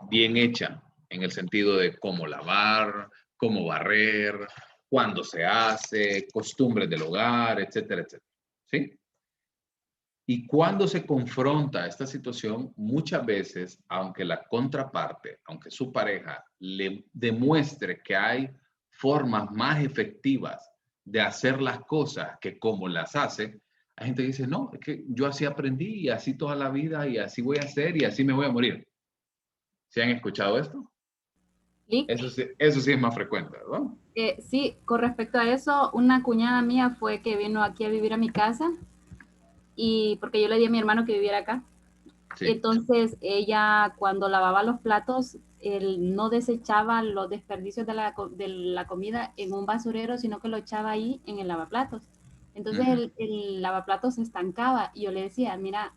bien hecha, en el sentido de cómo lavar, cómo barrer, cuándo se hace, costumbres del hogar, etcétera, etcétera. ¿Sí? Y cuando se confronta esta situación, muchas veces, aunque la contraparte, aunque su pareja le demuestre que hay formas más efectivas de hacer las cosas que como las hace, hay gente que dice, no, es que yo así aprendí y así toda la vida y así voy a hacer y así me voy a morir. ¿Se han escuchado esto? Y Eso sí es más frecuente, ¿verdad? sí, con respecto a eso, una cuñada mía fue que vino aquí a vivir a mi casa y porque yo le di a mi hermano que viviera acá. Sí. Entonces ella cuando lavaba los platos, él no desechaba los desperdicios de la comida en un basurero, sino que lo echaba ahí en el lavaplatos. Entonces el lavaplatos se estancaba y yo le decía, mira,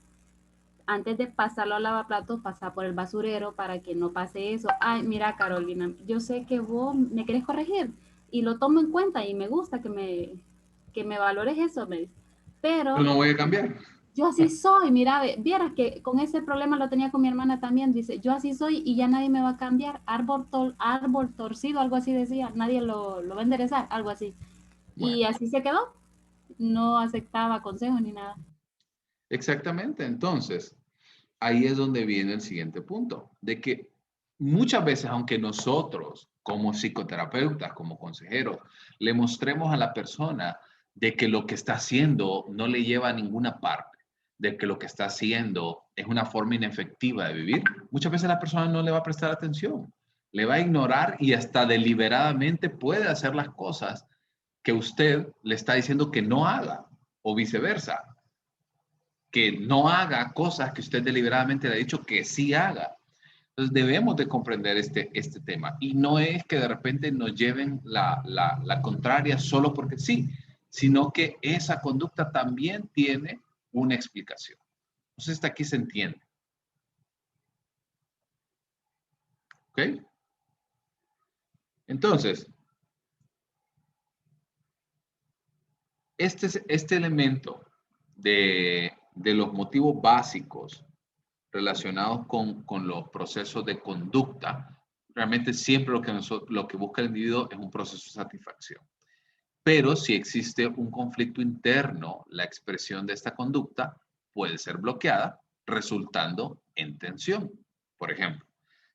antes de pasarlo al lavaplatos, pasa por el basurero para que no pase eso. Ay, mira, Carolina, yo sé que vos me querés corregir y lo tomo en cuenta y me gusta que me valores eso, me dice. Pero Pero no voy a cambiar. yo así soy, mira, vieras que con ese problema lo tenía con mi hermana también, dice, yo así soy y ya nadie me va a cambiar, árbol torcido, algo así decía, nadie lo va a enderezar, algo así. Bueno, Y así se quedó, no aceptaba consejos ni nada. exactamente. Entonces, ahí es donde viene el siguiente punto, de que muchas veces, aunque nosotros como psicoterapeutas, como consejeros, le mostremos a la persona de que lo que está haciendo no le lleva a ninguna parte, de que lo que está haciendo es una forma inefectiva de vivir, muchas veces la persona no le va a prestar atención, le va a ignorar y hasta deliberadamente puede hacer las cosas que usted le está diciendo que no haga o viceversa, que no haga cosas que usted deliberadamente le ha dicho que sí haga. Entonces debemos de comprender este tema y no es que de repente nos lleven la contraria solo porque sí, sino que esa conducta también tiene una explicación. Entonces hasta aquí se entiende. ¿Ok? Entonces, este elemento de los motivos básicos relacionados con los procesos de conducta, realmente siempre lo que busca el individuo es un proceso de satisfacción. Pero si existe un conflicto interno, la expresión de esta conducta puede ser bloqueada, resultando en tensión. Por ejemplo,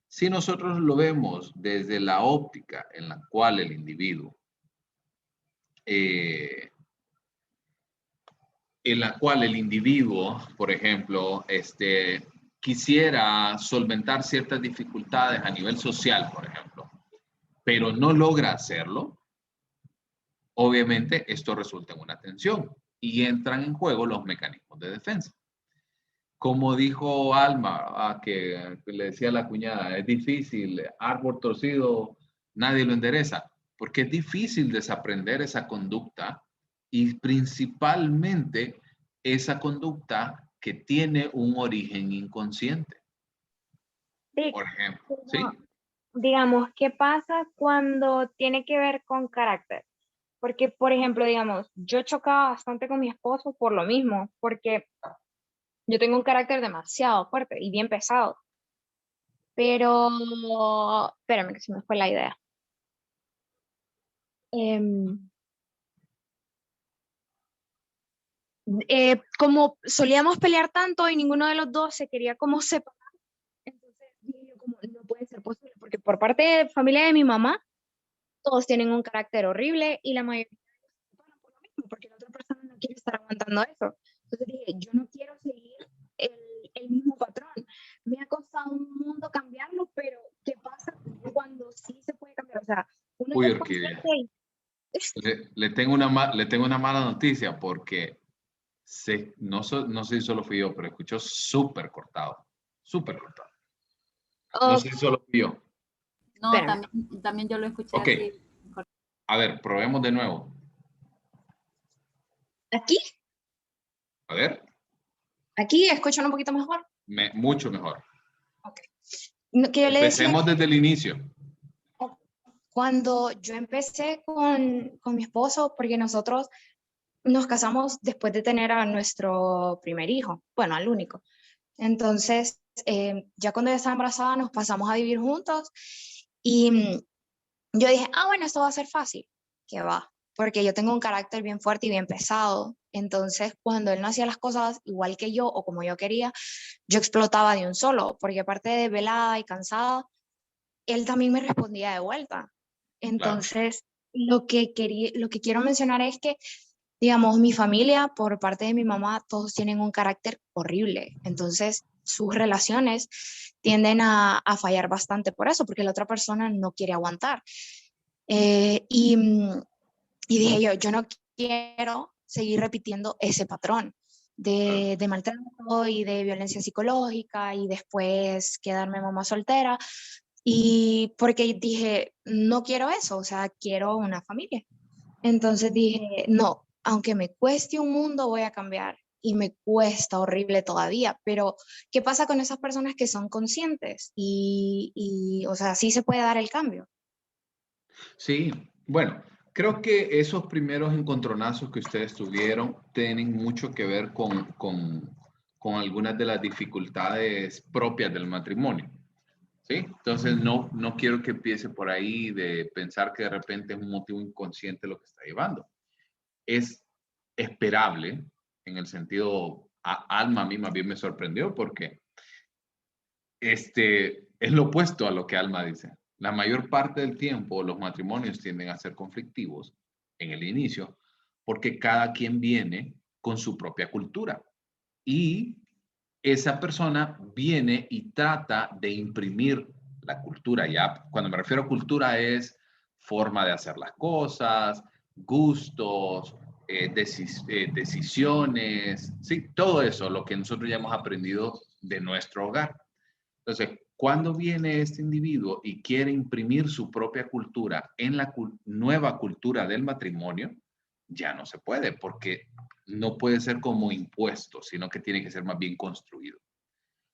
si nosotros lo vemos desde la óptica en la cual el individuo por ejemplo, quisiera solventar ciertas dificultades a nivel social, por ejemplo, pero no logra hacerlo, obviamente esto resulta en una tensión y entran en juego los mecanismos de defensa. Como dijo Alma, que le decía a la cuñada, es difícil, árbol torcido, nadie lo endereza, porque es difícil desaprender esa conducta y principalmente esa conducta que tiene un origen inconsciente. Sí, Por ejemplo, ¿sí? pero, digamos, ¿qué pasa cuando tiene que ver con carácter? Porque, por ejemplo, digamos, yo chocaba bastante con mi esposo por lo mismo, porque yo tengo un carácter demasiado fuerte y bien pesado. Pero, espérame que se me fue la idea. Em, como solíamos pelear tanto y ninguno de los dos se quería como separar, entonces dije yo como, no puede ser posible, porque por parte de familia de mi mamá, todos tienen un carácter horrible y la mayoría por lo mismo, porque la otra persona no quiere estar aguantando eso. Entonces dije, yo no quiero seguir el mismo patrón. Me ha costado un mundo cambiarlo, pero ¿qué pasa cuando sí se puede cambiar? O sea, uno Uy, ya es Orquídea, consciente le tengo una mala noticia porque no sé si solo fui yo, pero escuchó súper cortado, súper cortado. No sé si solo fui yo. No, Espérame. también yo lo escuché Ok. así. A ver, probemos de nuevo. aquí A ver, escuchan un poquito mejor. mucho mejor. Que yo le decía Empecemos desde el inicio. cuando yo empecé con mi esposo, porque nosotros nos casamos después de tener a nuestro primer hijo, bueno, al único. Entonces, ya cuando yo estaba embarazada, nos pasamos a vivir juntos y yo dije, bueno, esto va a ser fácil, que va, porque yo tengo un carácter bien fuerte y bien pesado. Entonces, cuando él no hacía las cosas igual que yo o como yo quería, yo explotaba de un solo, porque aparte de velada y cansada, él también me respondía de vuelta. Claro. Entonces, lo que quiero mencionar es que, digamos, mi familia, por parte de mi mamá, todos tienen un carácter horrible. Entonces, sus relaciones tienden a fallar bastante por eso, porque la otra persona no quiere aguantar. Y dije yo no quiero seguir repitiendo ese patrón de maltrato y de violencia psicológica y después quedarme mamá soltera. Y porque dije, no quiero eso, o sea, quiero una familia. Entonces dije, no, aunque me cueste un mundo, voy a cambiar. Y me cuesta horrible todavía, pero ¿qué pasa con esas personas que son conscientes? O sea, sí se puede dar el cambio. Sí, bueno, creo que esos primeros encontronazos que ustedes tuvieron tienen mucho que ver con algunas de las dificultades propias del matrimonio. ¿Sí? Entonces no quiero que empiece por ahí de pensar que de repente es un motivo inconsciente lo que está llevando. Es esperable en el sentido, Alma a mí más bien me sorprendió porque es lo opuesto a lo que Alma dice. La mayor parte del tiempo los matrimonios tienden a ser conflictivos en el inicio porque cada quien viene con su propia cultura y esa persona viene y trata de imprimir la cultura. Ya cuando me refiero a cultura es forma de hacer las cosas, gustos, decisiones, sí, todo eso, lo que nosotros ya hemos aprendido de nuestro hogar. Entonces, cuando viene este individuo y quiere imprimir su propia cultura en la nueva cultura del matrimonio, ya no se puede porque no puede ser como impuesto, sino que tiene que ser más bien construido.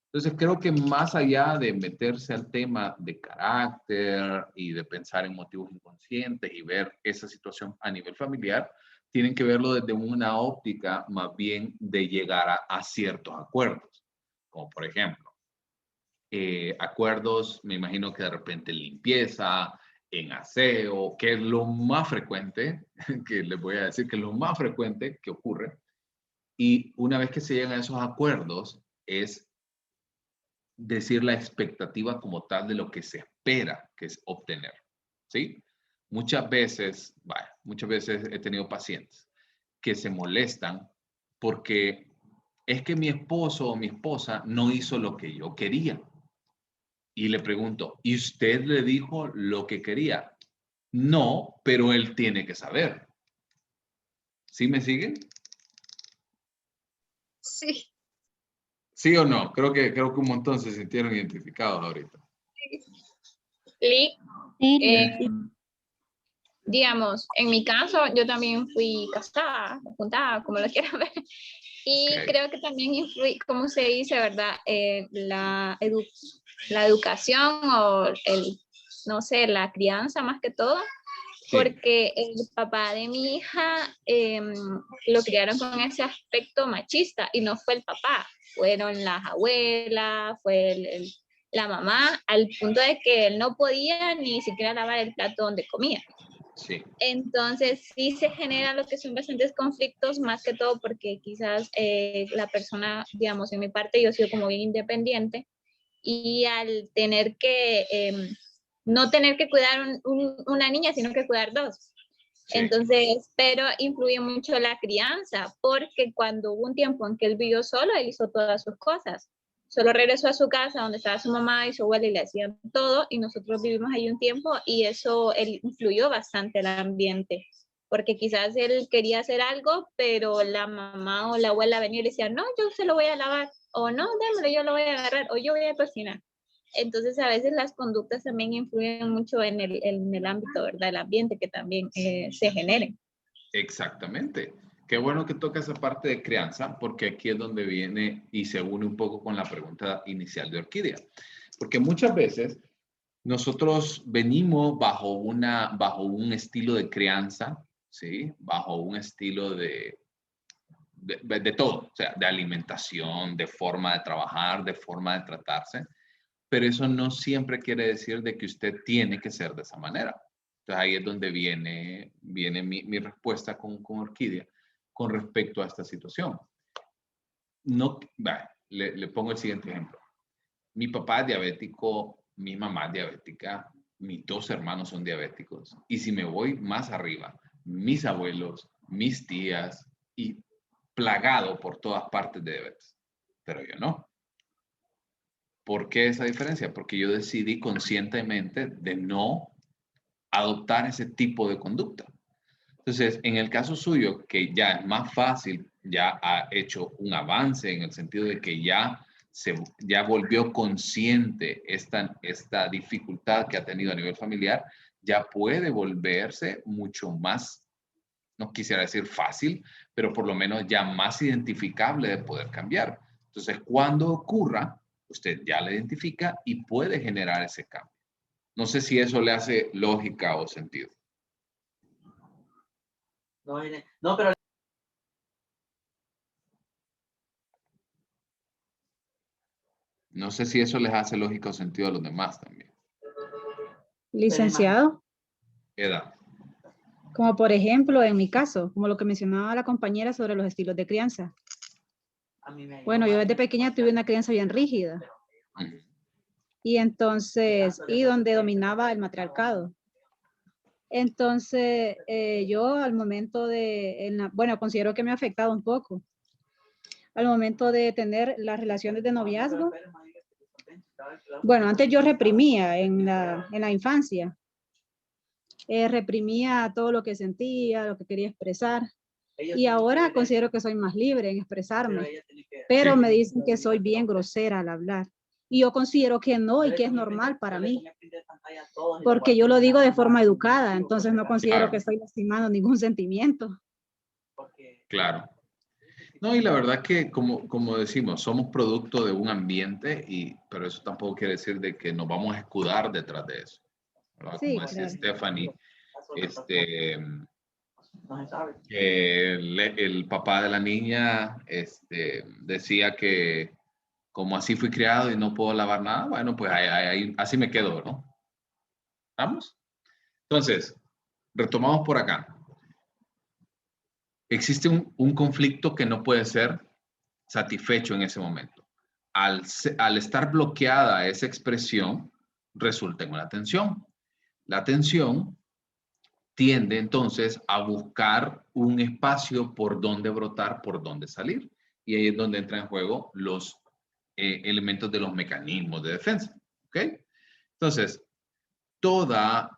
Entonces, creo que más allá de meterse al tema de carácter y de pensar en motivos inconscientes y ver esa situación a nivel familiar, tienen que verlo desde una óptica más bien de llegar a ciertos acuerdos, como por ejemplo, acuerdos, me imagino que de repente limpieza, en aseo, que es lo más frecuente, que les voy a decir que es lo más frecuente que ocurre. Y una vez que se llegan a esos acuerdos, es decir la expectativa como tal de lo que se espera que es obtener, ¿sí? Muchas veces he tenido pacientes que se molestan porque es que mi esposo o mi esposa no hizo lo que yo quería. Y le pregunto, ¿y usted le dijo lo que quería? No, pero él tiene que saber. ¿Sí me siguen? Sí. ¿Sí o no? Creo que un montón se sintieron identificados ahorita. Lee, Sí, digamos, en mi caso, yo también fui casada, juntada, como lo quieran ver. Y Ok. creo que también influye, ¿cómo se dice, verdad? La educación o no sé, la crianza más que todo, Sí, porque el papá de mi hija lo criaron con ese aspecto machista y no fue el papá, fueron las abuelas, fue la mamá, al punto de que él no podía ni siquiera lavar el plato donde comía. sí. Entonces sí se generan lo que son bastantes conflictos, más que todo porque quizás la persona, digamos, en mi parte yo he sido como bien independiente y al tener que no tener que cuidar una niña, sino que cuidar dos. Sí. Entonces, pero influye mucho la crianza, porque cuando hubo un tiempo en que él vivió solo, él hizo todas sus cosas. Solo regresó a su casa donde estaba su mamá y su abuela y le hacían todo, y nosotros vivimos ahí un tiempo y eso él influyó bastante el ambiente, porque quizás él quería hacer algo, pero la mamá o la abuela venía y le decía, no, yo se lo voy a lavar, o no, démelo, yo lo voy a agarrar, o yo voy a cocinar. Entonces, a veces las conductas también influyen mucho en el ámbito, ¿verdad? El ambiente que también se genere. Exactamente. Qué bueno que toca esa parte de crianza, porque aquí es donde viene y se une un poco con la pregunta inicial de Orquídea. Porque muchas veces nosotros venimos bajo un estilo de crianza, ¿sí? Bajo un estilo de todo, o sea, de alimentación, de forma de trabajar, de forma de tratarse. Pero eso no siempre quiere decir de que usted tiene que ser de esa manera. Entonces ahí es donde viene mi respuesta con Orquídea con respecto a esta situación. No, le pongo el siguiente ejemplo. Mi papá es diabético, mi mamá es diabética, mis dos hermanos son diabéticos. Y si me voy más arriba, mis abuelos, mis tías, y plagado por todas partes de diabetes. Pero yo no. ¿Por qué esa diferencia? Porque yo decidí conscientemente de no adoptar ese tipo de conducta. Entonces, en el caso suyo, que ya es más fácil, ya ha hecho un avance en el sentido de que ya volvió consciente esta dificultad que ha tenido a nivel familiar, ya puede volverse mucho más, no quisiera decir fácil, pero por lo menos ya más identificable de poder cambiar. Entonces, cuando ocurra, usted ya la identifica y puede generar ese cambio. No sé si eso le hace lógica o sentido. No, pero... No sé si eso les hace lógica o sentido a los demás también. Licenciado, Edad. como por ejemplo en mi caso, como lo que mencionaba la compañera sobre los estilos de crianza. Bueno, yo desde pequeña tuve una crianza bien rígida. Y entonces, y donde dominaba el matriarcado. Entonces, yo al momento bueno, considero que me ha afectado un poco. Al momento de tener las relaciones de noviazgo. Bueno, antes yo reprimía en la infancia. Reprimía todo lo que sentía, lo que quería expresar. Y ahora considero que soy más libre en expresarme. Pero me dicen que soy bien grosera al hablar. Y yo considero que no y que es normal para mí. Porque yo lo digo de forma educada, entonces no considero que estoy lastimando ningún sentimiento. Claro. No, y la verdad que como decimos, somos producto de un ambiente, pero eso tampoco quiere decir de que nos vamos a escudar detrás de eso. ¿Verdad? Sí, como decía claro. Stephanie, el papá de la niña decía que como así fui criado y no puedo lavar nada, bueno, pues así me quedo, ¿no? ¿Vamos? Entonces, retomamos por acá. Existe un conflicto que no puede ser satisfecho en ese momento. Al estar bloqueada esa expresión, resulta en una tensión. La tensión tiende entonces a buscar un espacio por donde brotar, por donde salir. Y ahí es donde entran en juego los elementos de los mecanismos de defensa. ¿Ok? Entonces, toda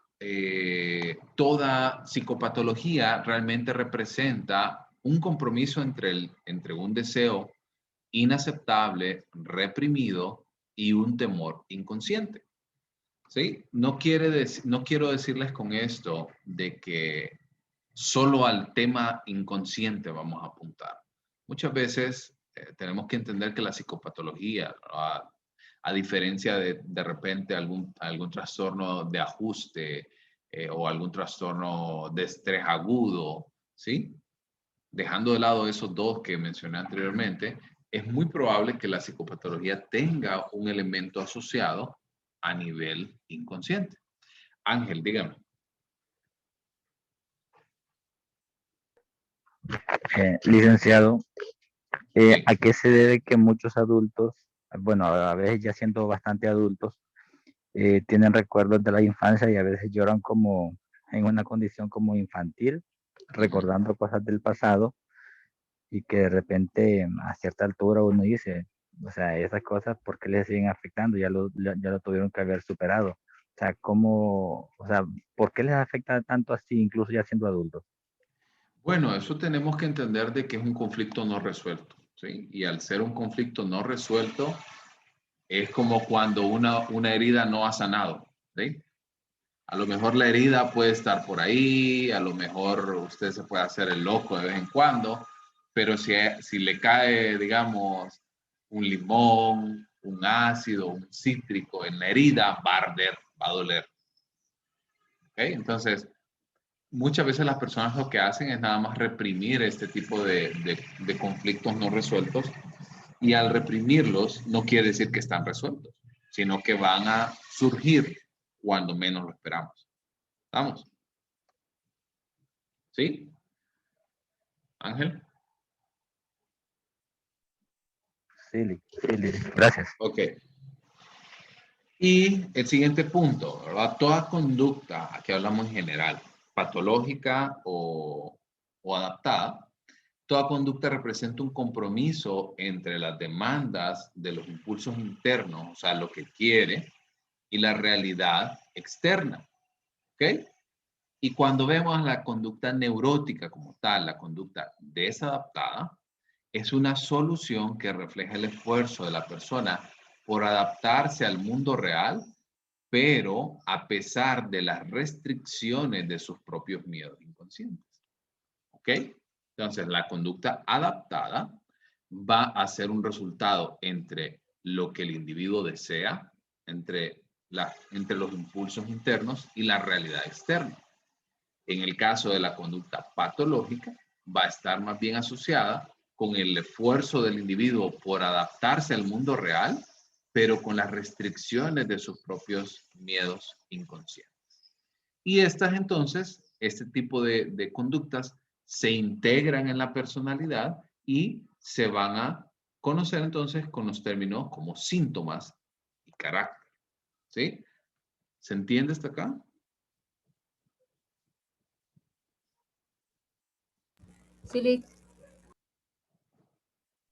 psicopatología realmente representa un compromiso entre un deseo inaceptable, reprimido y un temor inconsciente. ¿Sí? No quiero decirles con esto de que solo al tema inconsciente vamos a apuntar. Muchas veces tenemos que entender que la psicopatología, a diferencia de repente algún trastorno de ajuste o algún trastorno de estrés agudo, ¿sí? Dejando de lado esos dos que mencioné anteriormente, es muy probable que la psicopatología tenga un elemento asociado a nivel inconsciente. Ángel, dígame. Licenciado, ¿a qué se debe que muchos adultos, bueno, a veces ya siendo bastante adultos, tienen recuerdos de la infancia y a veces lloran como en una condición como infantil, recordando cosas del pasado y que de repente a cierta altura uno dice, o sea, esas cosas, ¿por qué les siguen afectando? Ya lo tuvieron que haber superado. O sea, ¿por qué les afecta tanto así, incluso ya siendo adultos? Bueno, eso tenemos que entender de que es un conflicto no resuelto, ¿sí? Y al ser un conflicto no resuelto, es como cuando una herida no ha sanado, ¿sí? A lo mejor la herida puede estar por ahí, a lo mejor usted se puede hacer el loco de vez en cuando, pero si le cae, digamos, un limón, un ácido, un cítrico en la herida, va a arder, va a doler. ¿Ok? Entonces, muchas veces las personas lo que hacen es nada más reprimir este tipo de conflictos no resueltos, y al reprimirlos no quiere decir que están resueltos, sino que van a surgir cuando menos lo esperamos. ¿Estamos? ¿Sí? Ángel. Sí, gracias. Ok. Y el siguiente punto, ¿verdad? Toda conducta, aquí hablamos en general, patológica o adaptada, toda conducta representa un compromiso entre las demandas de los impulsos internos, o sea, lo que quiere, y la realidad externa. ¿Ok? Y cuando vemos la conducta neurótica como tal, la conducta desadaptada, es una solución que refleja el esfuerzo de la persona por adaptarse al mundo real, pero a pesar de las restricciones de sus propios miedos inconscientes. ¿Ok? Entonces, la conducta adaptada va a ser un resultado entre lo que el individuo desea, entre los impulsos internos y la realidad externa. En el caso de la conducta patológica, va a estar más bien asociada con el esfuerzo del individuo por adaptarse al mundo real, pero con las restricciones de sus propios miedos inconscientes. Y estas entonces, este tipo de conductas se integran en la personalidad y se van a conocer entonces con los términos como síntomas y carácter. ¿Sí? ¿Se entiende hasta acá? Sí, Liz.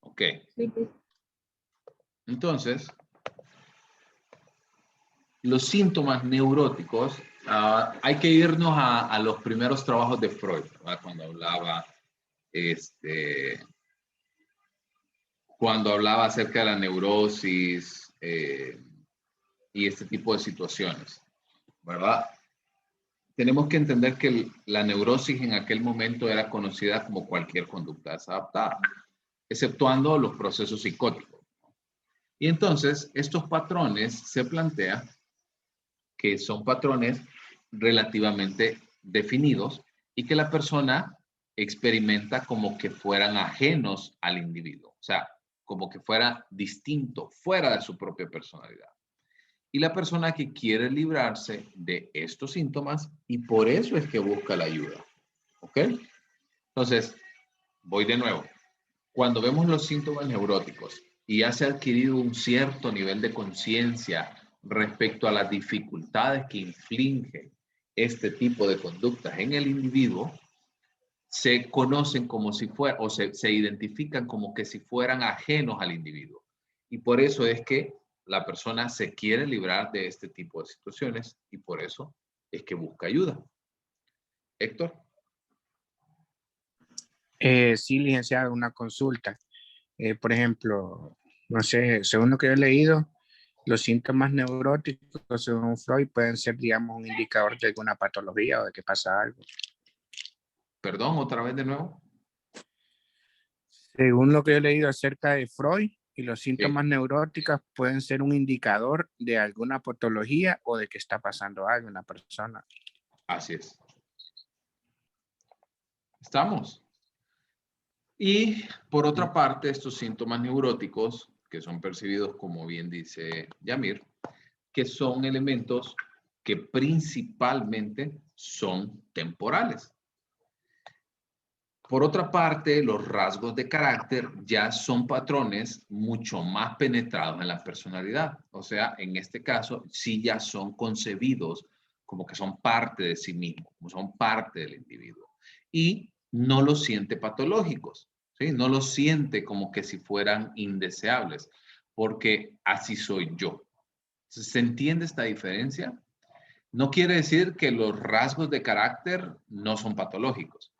Ok. Entonces, los síntomas neuróticos, hay que irnos a los primeros trabajos de Freud, ¿verdad? Cuando hablaba acerca de la neurosis y este tipo de situaciones, ¿verdad? Tenemos que entender que la neurosis en aquel momento era conocida como cualquier conducta desadaptada, exceptuando los procesos psicóticos. Y entonces, estos patrones se plantea que son patrones relativamente definidos y que la persona experimenta como que fueran ajenos al individuo, o sea, como que fuera distinto, fuera de su propia personalidad. Y la persona que quiere librarse de estos síntomas y por eso es que busca la ayuda. ¿Ok? Entonces, voy de nuevo. Cuando vemos los síntomas neuróticos y ya se ha adquirido un cierto nivel de conciencia respecto a las dificultades que inflige este tipo de conductas en el individuo, se conocen como si fuera, o se identifican como que si fueran ajenos al individuo. Y por eso es que la persona se quiere librar de este tipo de situaciones y por eso es que busca ayuda. Héctor. Sí, licenciado, una consulta. Por ejemplo, no sé, según lo que yo he leído, los síntomas neuróticos, según Freud, pueden ser, digamos, un indicador de alguna patología o de que pasa algo. Perdón, otra vez de nuevo. Según lo que yo he leído acerca de Freud, y los síntomas Sí. neuróticos pueden ser un indicador de alguna patología o de que está pasando algo en la persona. Así es. ¿Estamos? Y por otra parte, estos síntomas neuróticos, que son percibidos, como bien dice Yamir, que son elementos que principalmente son temporales. Por otra parte, los rasgos de carácter ya son patrones mucho más penetrados en la personalidad. O sea, en este caso, sí ya son concebidos como que son parte de sí mismo, como son parte del individuo. Y no los siente patológicos, ¿sí? No los siente como que si fueran indeseables, porque así soy yo. ¿Se entiende esta diferencia? No quiere decir que los rasgos de carácter no son patológicos,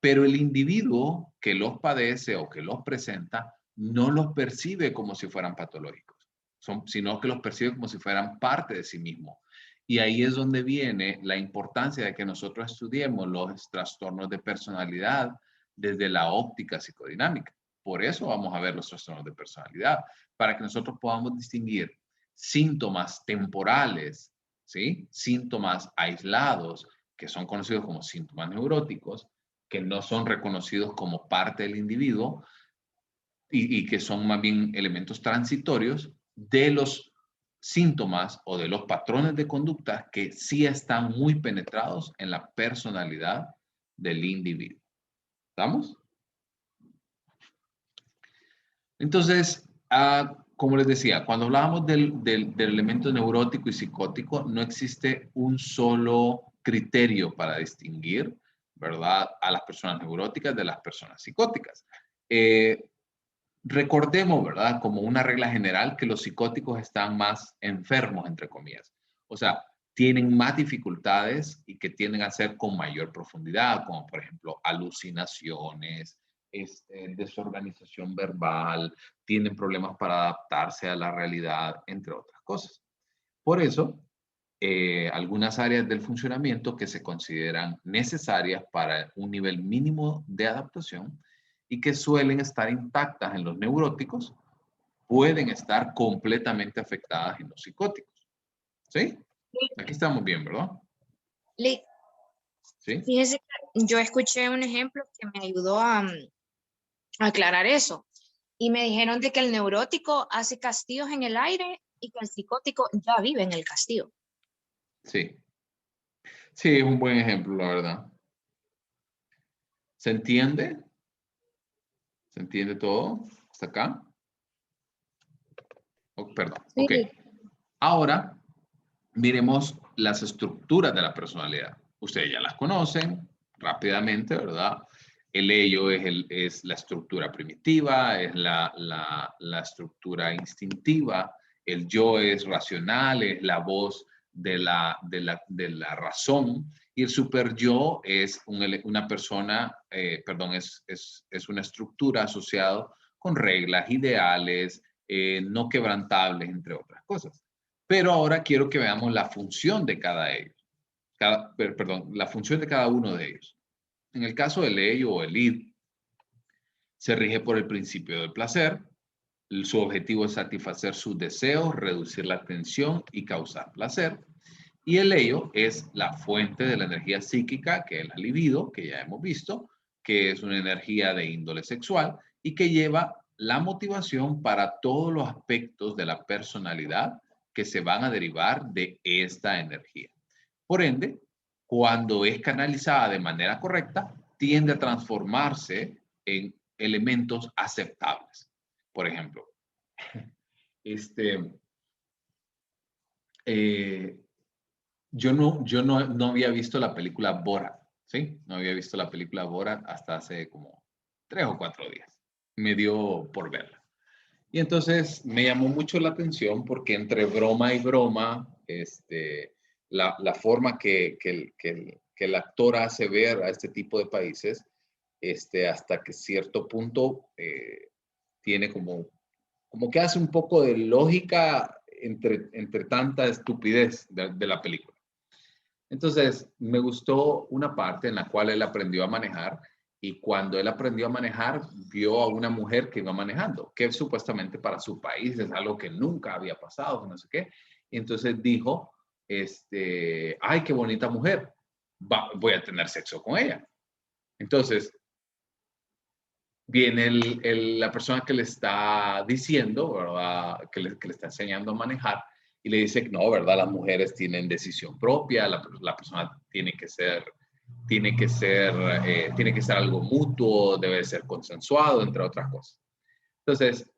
pero el individuo que los padece o que los presenta no los percibe como si fueran patológicos, sino que los percibe como si fueran parte de sí mismo. Y ahí es donde viene la importancia de que nosotros estudiemos los trastornos de personalidad desde la óptica psicodinámica. Por eso vamos a ver los trastornos de personalidad, para que nosotros podamos distinguir síntomas temporales, ¿sí? Síntomas aislados, que son conocidos como síntomas neuróticos, que no son reconocidos como parte del individuo y que son más bien elementos transitorios de los síntomas o de los patrones de conducta que sí están muy penetrados en la personalidad del individuo. ¿Estamos? Entonces, como les decía, cuando hablábamos del elemento neurótico y psicótico, no existe un solo criterio para distinguir, ¿verdad?, a las personas neuróticas de las personas psicóticas. Recordemos, ¿verdad?, como una regla general, que los psicóticos están más enfermos, entre comillas. O sea, tienen más dificultades y que tienden a ser con mayor profundidad, como por ejemplo alucinaciones, desorganización verbal, tienen problemas para adaptarse a la realidad, entre otras cosas. Por eso, algunas áreas del funcionamiento que se consideran necesarias para un nivel mínimo de adaptación y que suelen estar intactas en los neuróticos, pueden estar completamente afectadas en los psicóticos. ¿Sí? Aquí estamos bien, ¿verdad? Lick, ¿Sí? fíjese que yo escuché un ejemplo que me ayudó a aclarar eso. Y me dijeron de que el neurótico hace castillos en el aire y que el psicótico ya vive en el castillo. Sí. Sí, es un buen ejemplo, la verdad. ¿Se entiende? ¿Se entiende todo hasta acá? Oh, perdón. Sí. Ok. Ahora, miremos las estructuras de la personalidad. Ustedes ya las conocen rápidamente, ¿verdad? El ello es la estructura primitiva, es la estructura instintiva. El yo es racional, es la voz de la razón. Y el superyo es una persona, es una estructura asociada con reglas, ideales, no quebrantables, entre otras cosas. Pero ahora quiero que veamos la función de cada ellos. La función de cada uno de ellos. En el caso del ello o el id, se rige por el principio del placer. Su objetivo es satisfacer sus deseos, reducir la tensión y causar placer. Y el ello es la fuente de la energía psíquica, que es la libido, que ya hemos visto, que es una energía de índole sexual y que lleva la motivación para todos los aspectos de la personalidad que se van a derivar de esta energía. Por ende, cuando es canalizada de manera correcta, tiende a transformarse en elementos aceptables. Por ejemplo, yo no había visto la película Borat, ¿sí? No había visto la película Borat hasta hace como 3 o 4 días. Me dio por verla. Y entonces me llamó mucho la atención porque entre broma y broma, la forma que el actor hace ver a este tipo de países, hasta que cierto punto tiene como que hace un poco de lógica entre tanta estupidez de la película. Entonces, me gustó una parte en la cual él aprendió a manejar y cuando él aprendió a manejar, vio a una mujer que iba manejando, que supuestamente para su país es algo que nunca había pasado, no sé qué. Y entonces dijo, ay, qué bonita mujer, voy a tener sexo con ella. Entonces, viene la persona que le está diciendo, ¿verdad? Que le está enseñando a manejar y le dice que no, ¿verdad? Las mujeres tienen decisión propia, la persona tiene que ser tiene que ser algo mutuo, debe ser consensuado, entre otras cosas. Entonces,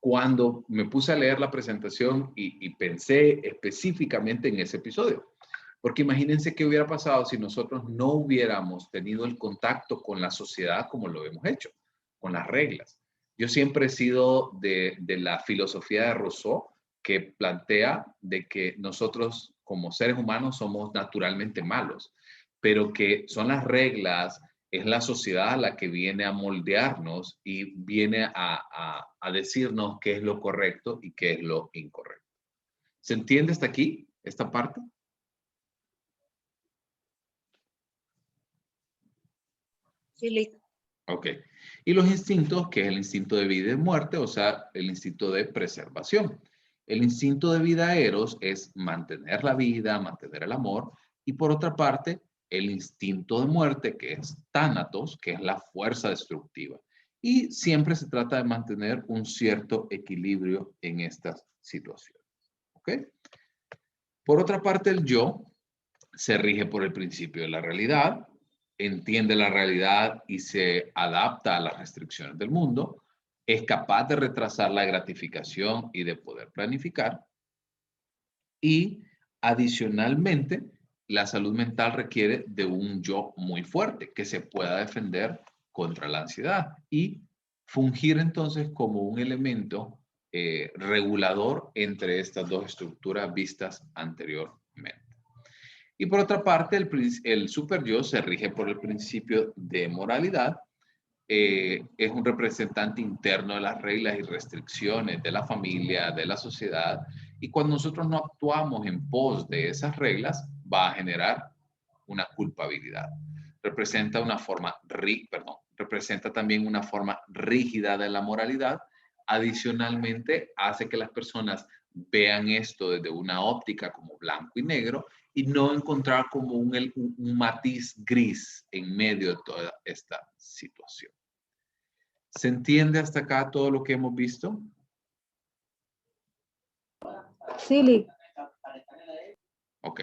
cuando me puse a leer la presentación y pensé específicamente en ese episodio, porque imagínense qué hubiera pasado si nosotros no hubiéramos tenido el contacto con la sociedad como lo hemos hecho, con las reglas. Yo siempre he sido de la filosofía de Rousseau, que plantea de que nosotros como seres humanos somos naturalmente malos, pero que son las reglas, es la sociedad la que viene a moldearnos y viene a decirnos qué es lo correcto y qué es lo incorrecto. ¿Se entiende hasta aquí, esta parte? Sí, listo. Ok. Y los instintos, que es el instinto de vida y muerte, o sea, el instinto de preservación. El instinto de vida eros es mantener la vida, mantener el amor. Y por otra parte, el instinto de muerte, que es tánatos, que es la fuerza destructiva. Y siempre se trata de mantener un cierto equilibrio en estas situaciones. ¿Ok? Por otra parte, el yo se rige por el principio de la realidad, entiende la realidad y se adapta a las restricciones del mundo, es capaz de retrasar la gratificación y de poder planificar. Y adicionalmente, la salud mental requiere de un yo muy fuerte que se pueda defender contra la ansiedad y fungir entonces como un elemento regulador entre estas dos estructuras vistas anteriormente. Y por otra parte, el super yo se rige por el principio de moralidad. Es un representante interno de las reglas y restricciones de la familia, de la sociedad. Y cuando nosotros no actuamos en pos de esas reglas, va a generar una culpabilidad. Representa también una forma rígida de la moralidad. Adicionalmente, hace que las personas vean esto desde una óptica como blanco y negro y no encontrar como un matiz gris en medio de toda esta situación. ¿Se entiende hasta acá todo lo que hemos visto? Sí, Lick. Ok.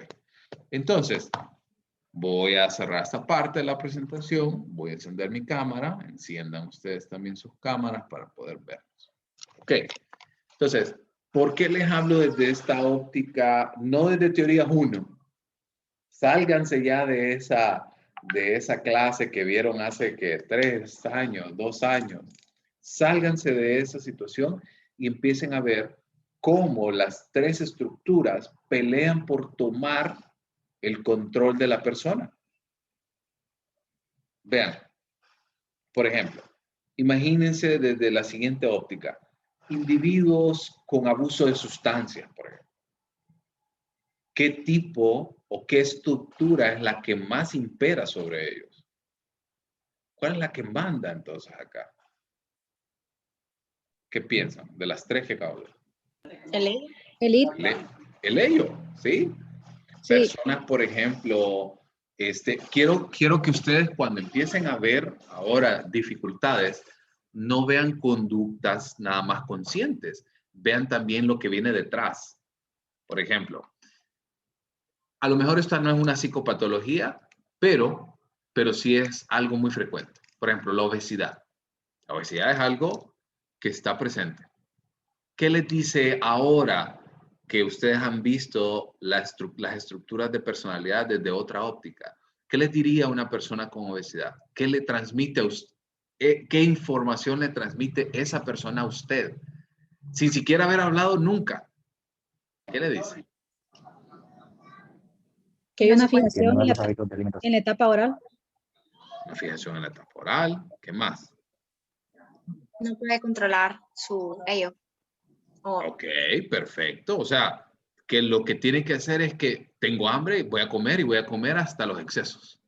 Entonces, voy a cerrar esta parte de la presentación. Voy a encender mi cámara. Enciendan ustedes también sus cámaras para poder vernos. Ok. Entonces, ¿por qué les hablo desde esta óptica? No desde teoría 1. Sálganse ya de esa clase que vieron hace que 3 años, 2 años. Sálganse de esa situación y empiecen a ver cómo las 3 estructuras pelean por tomar el control de la persona. Vean, por ejemplo, imagínense desde la siguiente óptica. Individuos con abuso de sustancias, por ejemplo. ¿Qué tipo o qué estructura es la que más impera sobre ellos? ¿Cuál es la que manda entonces acá? ¿Qué piensan de las 3 que acabo de decir? El ello, ¿sí? Sí. Personas, por ejemplo, quiero que ustedes cuando empiecen a ver ahora dificultades, no vean conductas nada más conscientes, vean también lo que viene detrás. Por ejemplo, a lo mejor esta no es una psicopatología, pero sí es algo muy frecuente. Por ejemplo, la obesidad. La obesidad es algo que está presente. ¿Qué les dice ahora que ustedes han visto las estructuras de personalidad desde otra óptica? ¿Qué les diría a una persona con obesidad? ¿Qué le transmite a usted? ¿Qué información le transmite esa persona a usted? Sin siquiera haber hablado nunca. ¿Qué le dice? Que hay una fijación en la etapa oral. Una fijación en la etapa oral. ¿Qué más? No puede controlar su ello. Ok, perfecto. O sea, que lo que tiene que hacer es que tengo hambre y voy a comer hasta los excesos.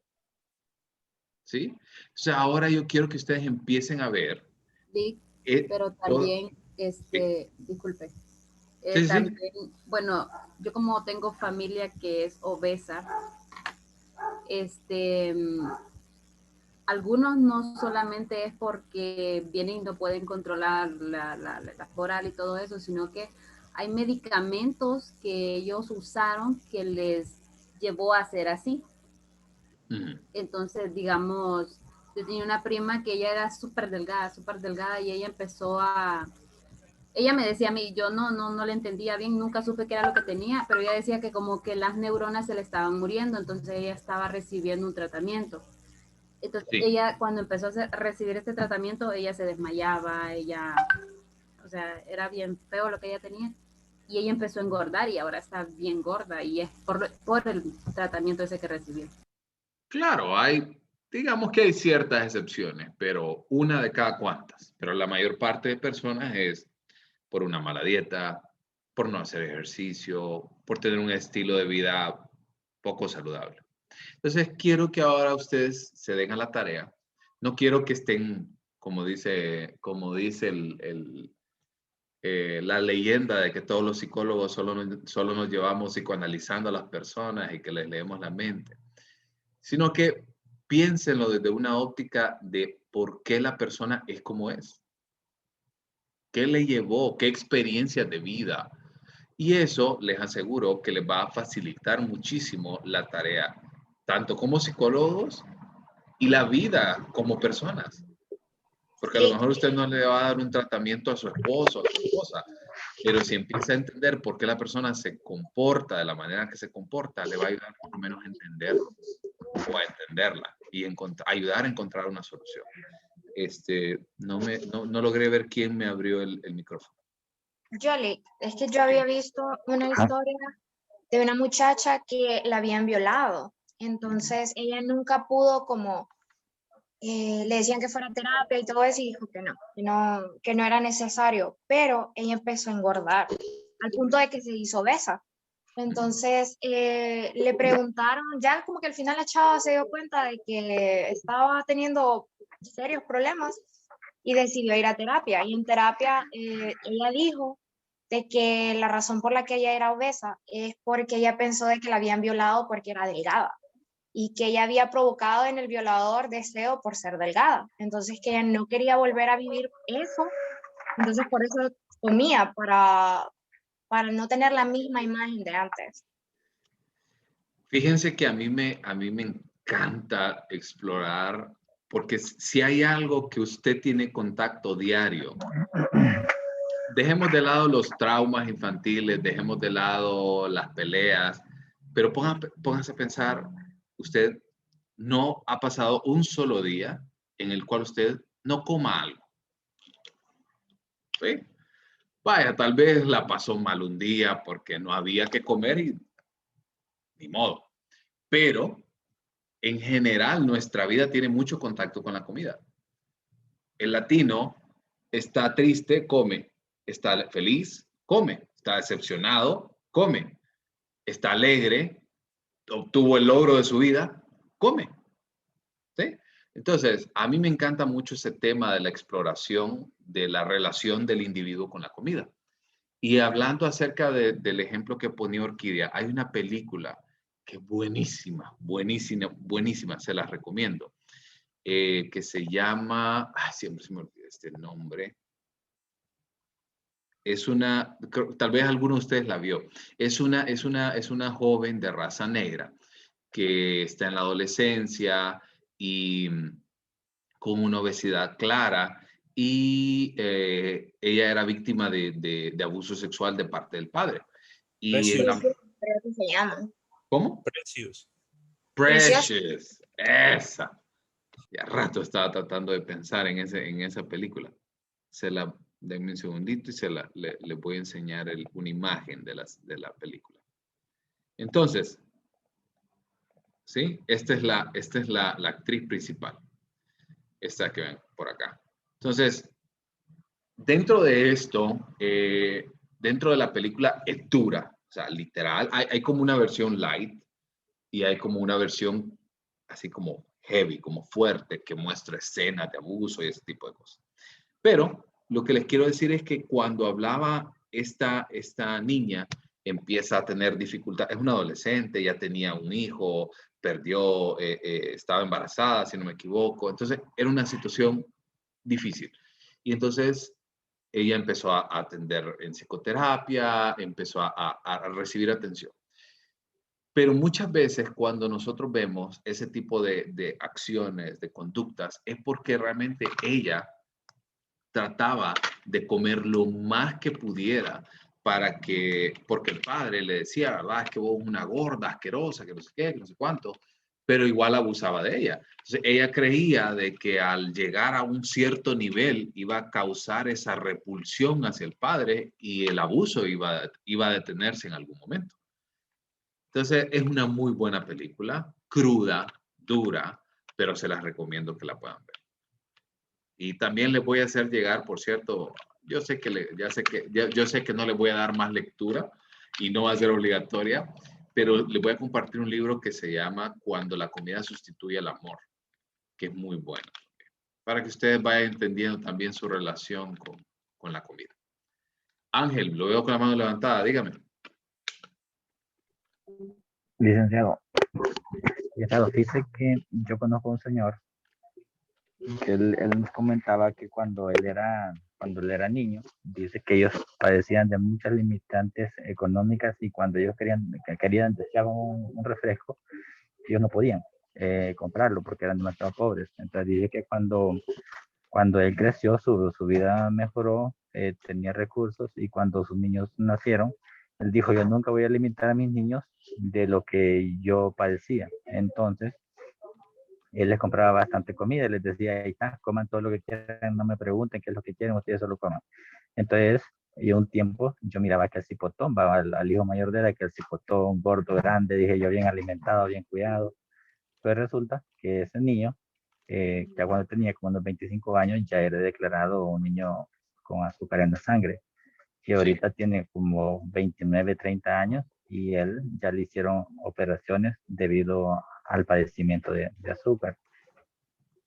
¿Sí? O sea, ahora yo quiero que ustedes empiecen a ver. Sí, pero también, disculpe. También, bueno, yo como tengo familia que es obesa, algunos no solamente es porque vienen y no pueden controlar la oral y todo eso, sino que hay medicamentos que ellos usaron que les llevó a ser así. Entonces, digamos, yo tenía una prima que ella era súper delgada y ella empezó a... Ella me decía a mí, yo no le entendía bien, nunca supe qué era lo que tenía, pero ella decía que como que las neuronas se le estaban muriendo, entonces ella estaba recibiendo un tratamiento. Entonces Sí. ella cuando empezó a recibir este tratamiento, ella se desmayaba, o sea, era bien feo lo que ella tenía. Y ella empezó a engordar y ahora está bien gorda y es por el tratamiento ese que recibió. Claro, digamos que hay ciertas excepciones, pero una de cada cuantas. Pero la mayor parte de personas es por una mala dieta, por no hacer ejercicio, por tener un estilo de vida poco saludable. Entonces, quiero que ahora ustedes se den a la tarea. No quiero que estén, como dice la leyenda de que todos los psicólogos solo nos llevamos psicoanalizando a las personas y que les leemos la mente, sino que piénsenlo desde una óptica de por qué la persona es como es. ¿Qué le llevó? ¿Qué experiencias de vida? Y eso les aseguro que les va a facilitar muchísimo la tarea, tanto como psicólogos y la vida como personas. Porque a lo mejor usted no le va a dar un tratamiento a su esposo, a su esposa, pero si empieza a entender por qué la persona se comporta de la manera que se comporta, le va a ayudar por lo menos a entenderlo o a entenderla y ayudar a encontrar una solución. No logré ver quién me abrió el micrófono. Yoli, es que yo había visto una historia de una muchacha que la habían violado. Entonces ella nunca pudo como, le decían que fuera a terapia y todo eso y dijo que no era necesario, pero ella empezó a engordar al punto de que se hizo obesa. Entonces le preguntaron, ya como que al final la chava se dio cuenta de que estaba teniendo serios problemas y decidió ir a terapia. Y en terapia ella dijo de que la razón por la que ella era obesa es porque ella pensó de que la habían violado porque era delgada y que ella había provocado en el violador deseo por ser delgada. Entonces que ella no quería volver a vivir eso, entonces por eso comía para no tener la misma imagen de antes. Fíjense que a mí me encanta explorar, porque si hay algo que usted tiene contacto diario, dejemos de lado los traumas infantiles, dejemos de lado las peleas, pero póngase a pensar, usted no ha pasado un solo día en el cual usted no coma algo. ¿Sí? Vaya, tal vez la pasó mal un día porque no había que comer y ni modo. Pero en general nuestra vida tiene mucho contacto con la comida. El latino está triste, come. Está feliz, come. Está decepcionado, come. Está alegre, obtuvo el logro de su vida, come. ¿Sí? Entonces, a mí me encanta mucho ese tema de la exploración de la relación del individuo con la comida. Y hablando acerca del ejemplo que ponía Orquídea, hay una película que es buenísima, buenísima, buenísima, se la recomiendo, que se llama, siempre se me olvida este nombre, tal vez alguno de ustedes la vio, es una joven de raza negra que está en la adolescencia y con una obesidad clara y ella era víctima de abuso sexual de parte del padre. Y Creo que se llama. ¿Cómo? Precious. Precious. Esa. Ya rato estaba tratando de pensar en esa película. Denme un segundito y le voy a enseñar una imagen de la película. Entonces, ¿sí? Esta es la actriz principal. Esta que ven por acá. Entonces, dentro de esto, dentro de la película es dura, o sea, literal, hay como una versión light y hay como una versión así como heavy, como fuerte, que muestra escenas de abuso y ese tipo de cosas. Pero lo que les quiero decir es que cuando hablaba esta niña, empieza a tener dificultad, es una adolescente, ya tenía un hijo, perdió, estaba embarazada, si no me equivoco, entonces era una situación difícil. Y entonces ella empezó a atender en psicoterapia, empezó a recibir atención. Pero muchas veces cuando nosotros vemos ese tipo de acciones, de conductas, es porque realmente ella trataba de comer lo más que pudiera porque el padre le decía, ¿verdad? Es que vos una gorda, asquerosa, que no sé qué, que no sé cuánto, pero igual abusaba de ella. Entonces, ella creía de que al llegar a un cierto nivel iba a causar esa repulsión hacia el padre y el abuso iba a detenerse en algún momento. Entonces, es una muy buena película, cruda, dura, pero se las recomiendo que la puedan ver. Y también les voy a hacer llegar, por cierto, yo sé que no les voy a dar más lectura y no va a ser obligatoria, pero les voy a compartir un libro que se llama Cuando la comida sustituye al amor, que es muy bueno, para que ustedes vayan entendiendo también su relación con la comida. Ángel, lo veo con la mano levantada, dígame. Licenciado, dice que yo conozco a un señor que él nos comentaba que cuando él era niño, dice que ellos padecían de muchas limitantes económicas y cuando ellos deseaban un refresco, ellos no podían comprarlo porque eran demasiado pobres. Entonces dice que cuando él creció, su vida mejoró, tenía recursos y cuando sus niños nacieron, él dijo, yo nunca voy a limitar a mis niños de lo que yo padecía. Entonces, él les compraba bastante comida, les decía, ahí está, coman todo lo que quieran, no me pregunten qué es lo que quieren, ustedes solo coman. Entonces, y un tiempo yo miraba que el cipotón, al hijo mayor de edad, que el cipotón gordo, grande, dije yo, bien alimentado, bien cuidado. Pues resulta que ese niño, ya cuando tenía como unos 25 años, ya era declarado un niño con azúcar en la sangre. Y ahorita tiene como 29, 30 años y él ya le hicieron operaciones debido al padecimiento de azúcar.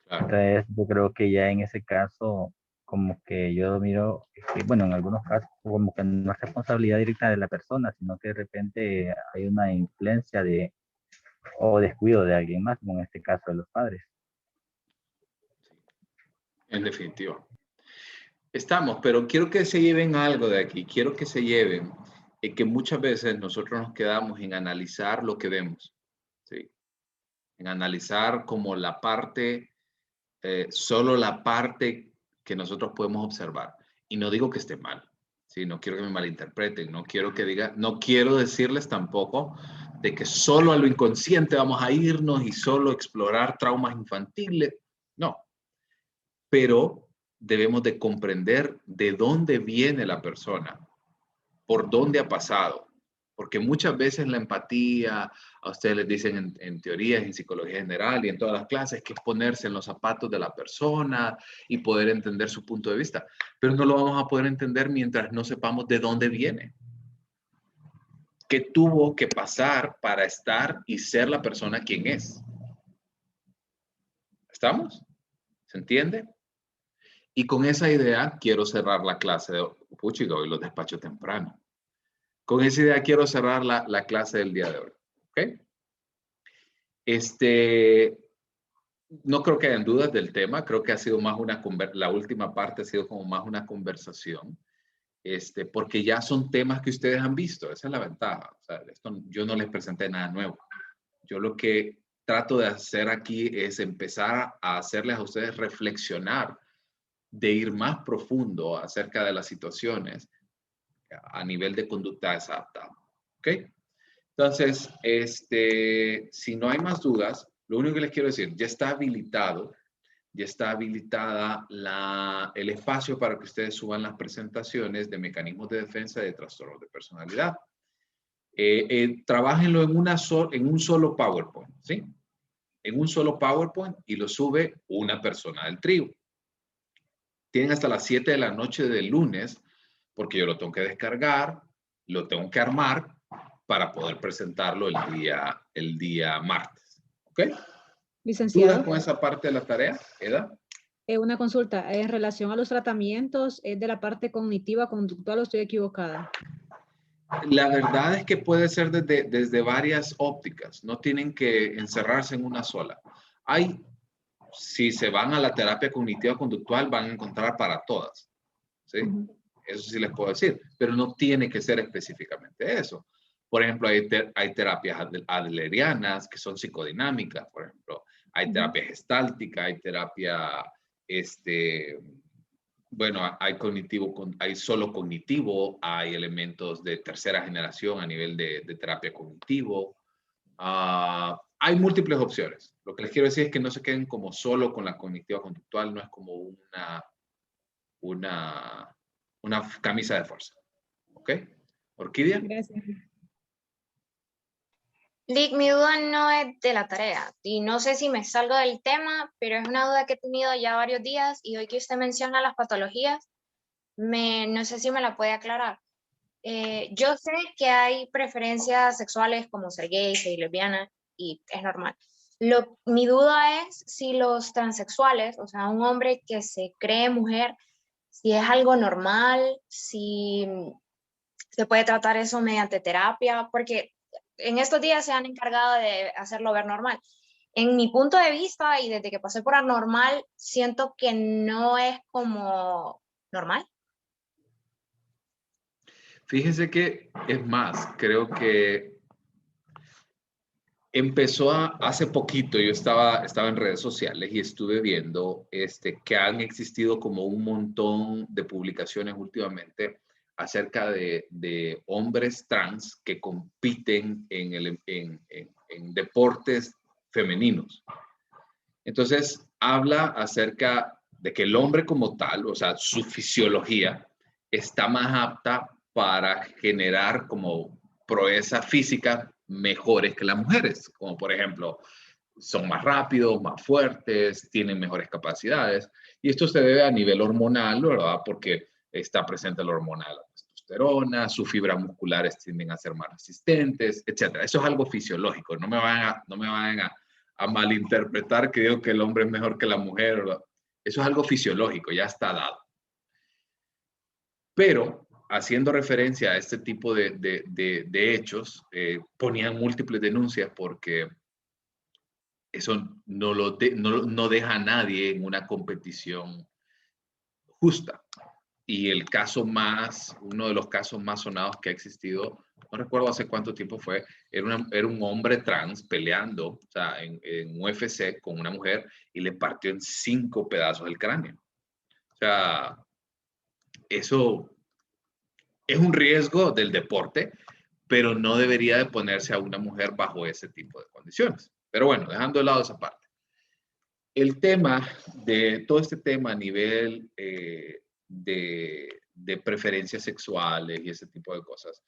Claro. Entonces, yo creo que ya en ese caso, como que yo miro, bueno, en algunos casos, como que no es responsabilidad directa de la persona, sino que de repente hay una influencia o descuido de alguien más, como en este caso de los padres. En definitiva. Estamos, pero quiero que se lleven algo de aquí. Quiero que se lleven que muchas veces nosotros nos quedamos en analizar lo que vemos, ¿sí? En analizar como la parte, solo la parte que nosotros podemos observar. Y no digo que esté mal, ¿sí? No quiero que me malinterpreten, no quiero decirles tampoco de que solo a lo inconsciente vamos a irnos y solo explorar traumas infantiles. No, pero debemos de comprender de dónde viene la persona, por dónde ha pasado. Porque muchas veces la empatía, a ustedes les dicen en teorías, en psicología general y en todas las clases, que es ponerse en los zapatos de la persona y poder entender su punto de vista. Pero no lo vamos a poder entender mientras no sepamos de dónde viene. ¿Qué tuvo que pasar para estar y ser la persona quien es? ¿Estamos? ¿Se entiende? Y con esa idea quiero cerrar la clase de Puchiga, hoy los despacho temprano. Con esa idea quiero cerrar la clase del día de hoy. ¿Ok? No creo que hayan dudas del tema. Creo que ha sido más la última parte ha sido como más una conversación. Porque ya son temas que ustedes han visto. Esa es la ventaja. O sea, yo no les presenté nada nuevo. Yo lo que trato de hacer aquí es empezar a hacerles a ustedes reflexionar de ir más profundo acerca de las situaciones a nivel de conducta desadaptada. ¿Ok? Entonces, si no hay más dudas, lo único que les quiero decir, ya está habilitada el espacio para que ustedes suban las presentaciones de mecanismos de defensa de trastornos de personalidad. Trabájenlo en un solo PowerPoint, ¿sí? En un solo PowerPoint y lo sube una persona del trío. Tienen hasta las 7 de la noche del lunes, porque yo lo tengo que descargar, lo tengo que armar para poder presentarlo el día martes. ¿Ok? Licenciado. ¿Dudas con esa parte de la tarea, Eda? Una consulta, en relación a los tratamientos, ¿es de la parte cognitiva, conductual o estoy equivocada? La verdad es que puede ser desde varias ópticas, no tienen que encerrarse en una sola. Si se van a la terapia cognitiva conductual, van a encontrar para todas, ¿sí? Eso sí les puedo decir, pero no tiene que ser específicamente eso. Por ejemplo, hay terapias adlerianas que son psicodinámicas, por ejemplo. Hay terapia gestáltica, hay terapia, bueno, hay solo cognitivo, hay elementos de tercera generación a nivel de terapia cognitivo. Hay múltiples opciones. Lo que les quiero decir es que no se queden como solo con la cognitiva conductual, no es como una camisa de fuerza. ¿Ok? Orquídea. Gracias. Lick, mi duda no es de la tarea y no sé si me salgo del tema, pero es una duda que he tenido ya varios días y hoy que usted menciona las patologías, no sé si me la puede aclarar. Yo sé que hay preferencias sexuales como ser gay, ser lesbiana y es normal. Mi duda es si los transexuales, o sea, un hombre que se cree mujer, si es algo normal, si se puede tratar eso mediante terapia, porque en estos días se han encargado de hacerlo ver normal. En mi punto de vista y desde que pasé por anormal, siento que no es como normal. Fíjense que es más, creo que empezó hace poquito, yo estaba en redes sociales y estuve viendo que han existido como un montón de publicaciones últimamente acerca de hombres trans que compiten en deportes femeninos. Entonces, habla acerca de que el hombre como tal, o sea, su fisiología, está más apta para generar como proezas físicas mejores que las mujeres, como por ejemplo, son más rápidos, más fuertes, tienen mejores capacidades. Y esto se debe a nivel hormonal, ¿verdad? Porque está presente la hormona de la testosterona, sus fibras musculares tienden a ser más resistentes, etc. Eso es algo fisiológico. No me vayan a malinterpretar que digo que el hombre es mejor que la mujer, ¿verdad? Eso es algo fisiológico, ya está dado. Pero haciendo referencia a este tipo de hechos, ponían múltiples denuncias porque eso no deja a nadie en una competición justa. Y uno de los casos más sonados que ha existido, no recuerdo hace cuánto tiempo fue, era un hombre trans peleando, o sea, en UFC con una mujer y le partió en 5 pedazos el cráneo. O sea, eso es un riesgo del deporte, pero no debería de ponerse a una mujer bajo ese tipo de condiciones. Pero bueno, dejando de lado esa parte. El tema de todo este tema a nivel de preferencias sexuales y ese tipo de cosas,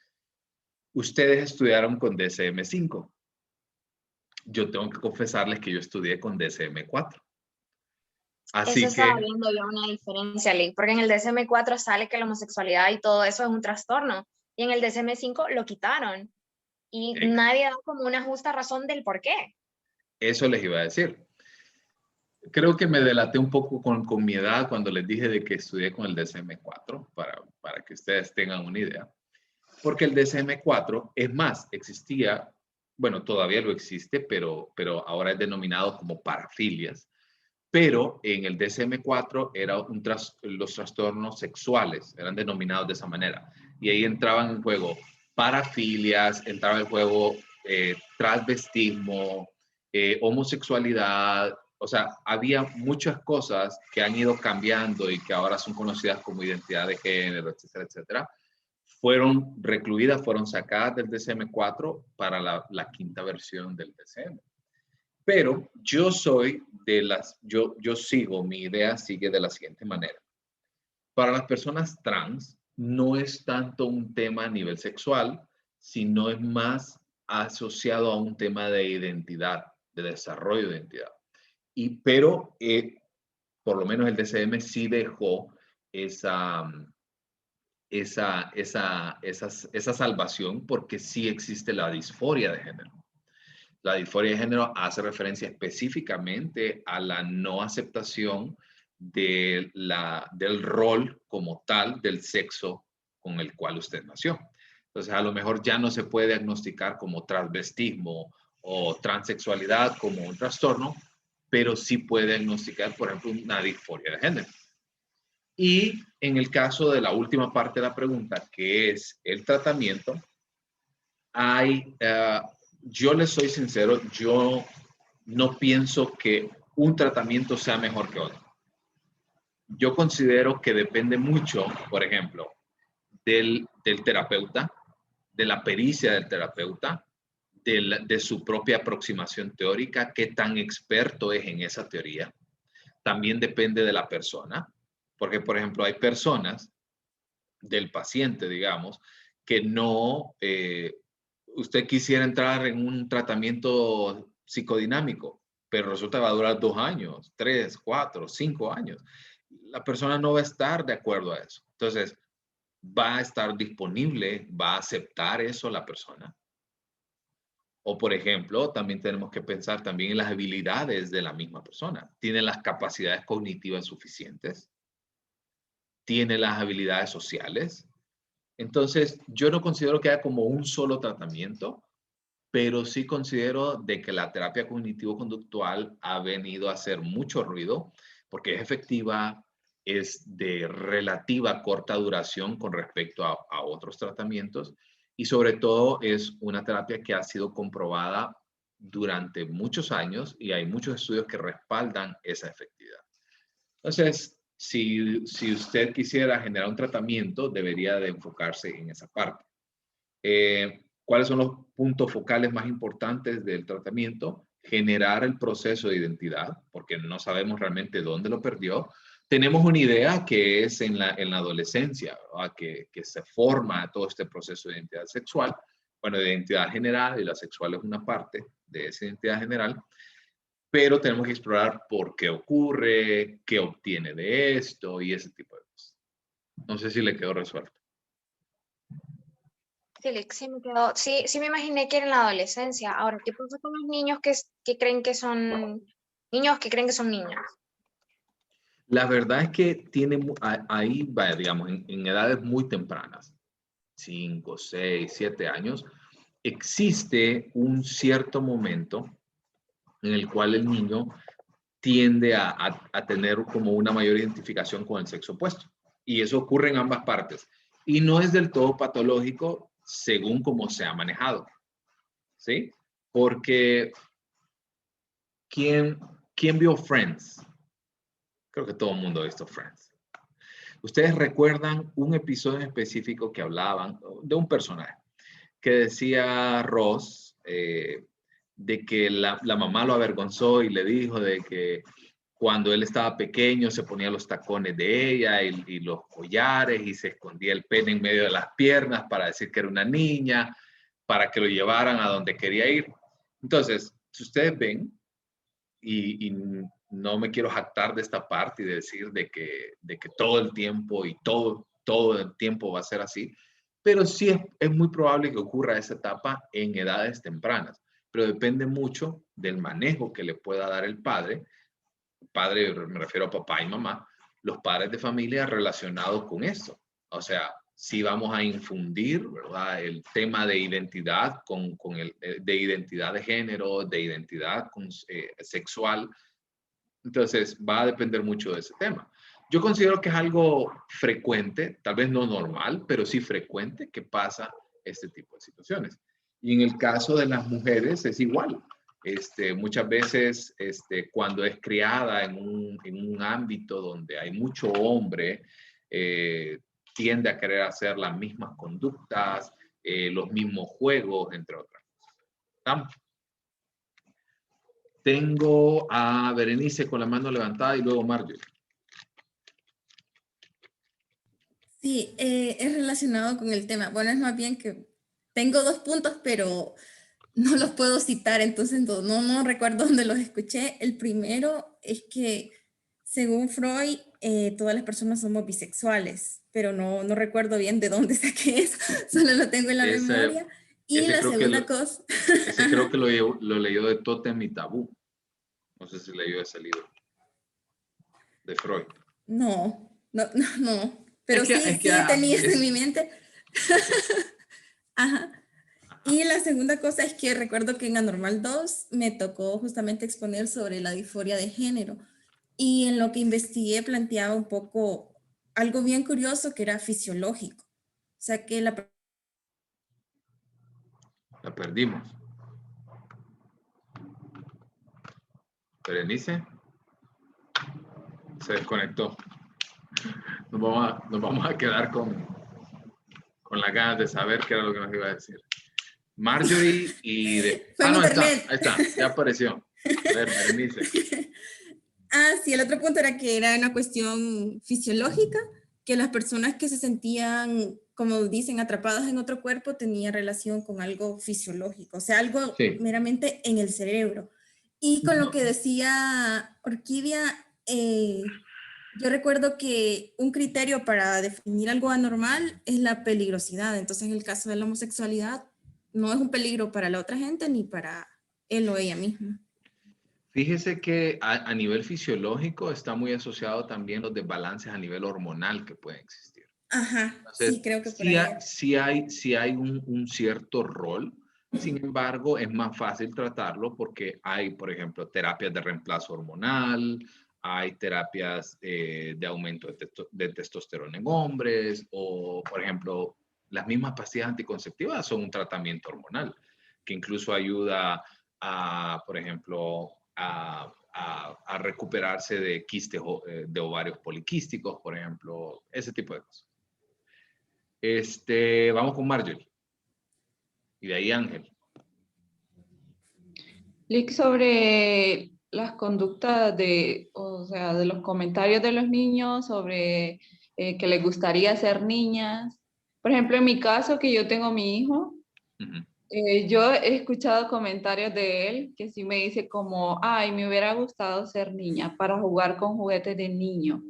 ustedes estudiaron con DSM-5. Yo tengo que confesarles que yo estudié con DSM-4. Así eso estaba viendo yo una diferencia, Lee, porque en el DSM-4 sale que la homosexualidad y todo eso es un trastorno, y en el DSM-5 lo quitaron, y nadie da como una justa razón del por qué. Eso les iba a decir. Creo que me delaté un poco con mi edad cuando les dije de que estudié con el DSM-4, para que ustedes tengan una idea. Porque el DSM-4, es más, existía, bueno, todavía lo existe, pero ahora es denominado como parafilias. Pero en el DSM-4 los trastornos sexuales eran denominados de esa manera. Y ahí entraban en juego parafilias, entraba en juego transvestismo, homosexualidad. O sea, había muchas cosas que han ido cambiando y que ahora son conocidas como identidad de género, etcétera, etcétera. Fueron recluidas, fueron sacadas del DSM-4 para la 5ª versión del DSM. Pero yo sigo, mi idea sigue de la siguiente manera. Para las personas trans, no es tanto un tema a nivel sexual, sino es más asociado a un tema de identidad, de desarrollo de identidad. Pero por lo menos el DSM sí dejó esa salvación porque sí existe la disforia de género. La disforia de género hace referencia específicamente a la no aceptación del rol como tal del sexo con el cual usted nació. Entonces, a lo mejor ya no se puede diagnosticar como transvestismo o transexualidad como un trastorno, pero sí puede diagnosticar, por ejemplo, una disforia de género. Y en el caso de la última parte de la pregunta, que es el tratamiento, yo les soy sincero, yo no pienso que un tratamiento sea mejor que otro. Yo considero que depende mucho, por ejemplo, del terapeuta, de la pericia del terapeuta, de su propia aproximación teórica, qué tan experto es en esa teoría. También depende de la persona, porque, por ejemplo, hay personas del paciente, digamos, que no, usted quisiera entrar en un tratamiento psicodinámico, pero resulta que va a durar 2 años, 3, 4, 5 años. La persona no va a estar de acuerdo a eso. Entonces, ¿va a estar disponible? ¿Va a aceptar eso la persona? O, por ejemplo, también tenemos que pensar también en las habilidades de la misma persona. ¿Tiene las capacidades cognitivas suficientes? ¿Tiene las habilidades sociales? Entonces, yo no considero que haya como un solo tratamiento, pero sí considero de que la terapia cognitivo-conductual ha venido a hacer mucho ruido porque es efectiva, es de relativa corta duración con respecto a otros tratamientos y sobre todo es una terapia que ha sido comprobada durante muchos años y hay muchos estudios que respaldan esa efectividad. Entonces, si usted quisiera generar un tratamiento, debería de enfocarse en esa parte. ¿Cuáles son los puntos focales más importantes del tratamiento? Generar el proceso de identidad, porque no sabemos realmente dónde lo perdió. Tenemos una idea que es en la adolescencia, que se forma todo este proceso de identidad sexual, bueno, de identidad general, y la sexual es una parte de esa identidad general, pero tenemos que explorar por qué ocurre, qué obtiene de esto y ese tipo de cosas. No sé si le quedó resuelto. Sí, me quedó. Sí, me imaginé que era en la adolescencia. Ahora, ¿qué pasa con los niños que creen que son niños que creen que son niñas? La verdad es que ahí va, digamos, en edades muy tempranas, 5, 6, 7 años, existe un cierto momento en el cual el niño tiende a tener como una mayor identificación con el sexo opuesto. Y eso ocurre en ambas partes. Y no es del todo patológico según cómo se ha manejado. ¿Sí? Porque ¿quién vio Friends? Creo que todo el mundo ha visto Friends. Ustedes recuerdan un episodio en específico que hablaban de un personaje que decía Ross de que la mamá lo avergonzó y le dijo de que cuando él estaba pequeño se ponía los tacones de ella y los collares y se escondía el pene en medio de las piernas para decir que era una niña, para que lo llevaran a donde quería ir. Entonces, si ustedes ven, y no me quiero jactar de esta parte y de decir de que todo el tiempo y todo el tiempo va a ser así, pero sí es muy probable que ocurra esa etapa en edades tempranas, pero depende mucho del manejo que le pueda dar el padre, me refiero a papá y mamá, los padres de familia relacionados con esto. O sea, si vamos a infundir, ¿verdad?, el tema de identidad de identidad de género, de identidad sexual. Entonces, va a depender mucho de ese tema. Yo considero que es algo frecuente, tal vez no normal, pero sí frecuente que pasa este tipo de situaciones. Y en el caso de las mujeres es igual. Muchas veces cuando es criada en un ámbito donde hay mucho hombre, tiende a querer hacer las mismas conductas, los mismos juegos, entre otras cosas. ¿Estamos? Tengo a Berenice con la mano levantada y luego Marjorie. Sí, es relacionado con el tema. Bueno, es más bien que tengo 2 puntos, pero no los puedo citar, entonces no recuerdo dónde los escuché. El primero es que, según Freud, todas las personas somos bisexuales, pero no recuerdo bien de dónde saqué eso, solo lo tengo en la memoria. Y la segunda cosa... Ese creo que lo leyó de Tótem y Tabú. No sé si leyó ese libro de Freud. No. Pero sí tenía eso en mi mente. Ajá. Y la segunda cosa es que recuerdo que en Anormal 2 me tocó justamente exponer sobre la disforia de género. Y en lo que investigué planteaba un poco algo bien curioso que era fisiológico. O sea que La perdimos. Berenice se desconectó. Nos vamos a quedar con las ganas de saber qué era lo que nos iba a decir. Marjorie y de... Fue Ah, no, internet. ahí está, ya apareció. A ver, Berenice. Sí, el otro punto era que era una cuestión fisiológica, que las personas que se sentían, como dicen, atrapadas en otro cuerpo tenían relación con algo fisiológico, o sea, algo Sí. meramente en el cerebro. Y con lo que decía Orquídea, yo recuerdo que un criterio para definir algo anormal es la peligrosidad. Entonces, en el caso de la homosexualidad, no es un peligro para la otra gente ni para él o ella misma. Fíjese que a nivel fisiológico está muy asociado también los desbalances a nivel hormonal que pueden existir. Ajá, Entonces, sí, creo que por sí, ahí. sí hay un cierto rol. Sin embargo, es más fácil tratarlo porque hay, por ejemplo, terapias de reemplazo hormonal, hay terapias de aumento de testosterona en hombres, o, por ejemplo, las mismas pastillas anticonceptivas son un tratamiento hormonal, que incluso ayuda a, por ejemplo, a recuperarse de quistes de ovarios poliquísticos, por ejemplo, ese tipo de cosas. Vamos con Marjorie. Y de ahí Ángel. Lick, sobre las conductas o sea, de los comentarios de los niños sobre que les gustaría ser niñas. Por ejemplo, en mi caso, que yo tengo mi hijo, yo he escuchado comentarios de él que sí me dice como, ay, me hubiera gustado ser niña para jugar con juguetes de niño.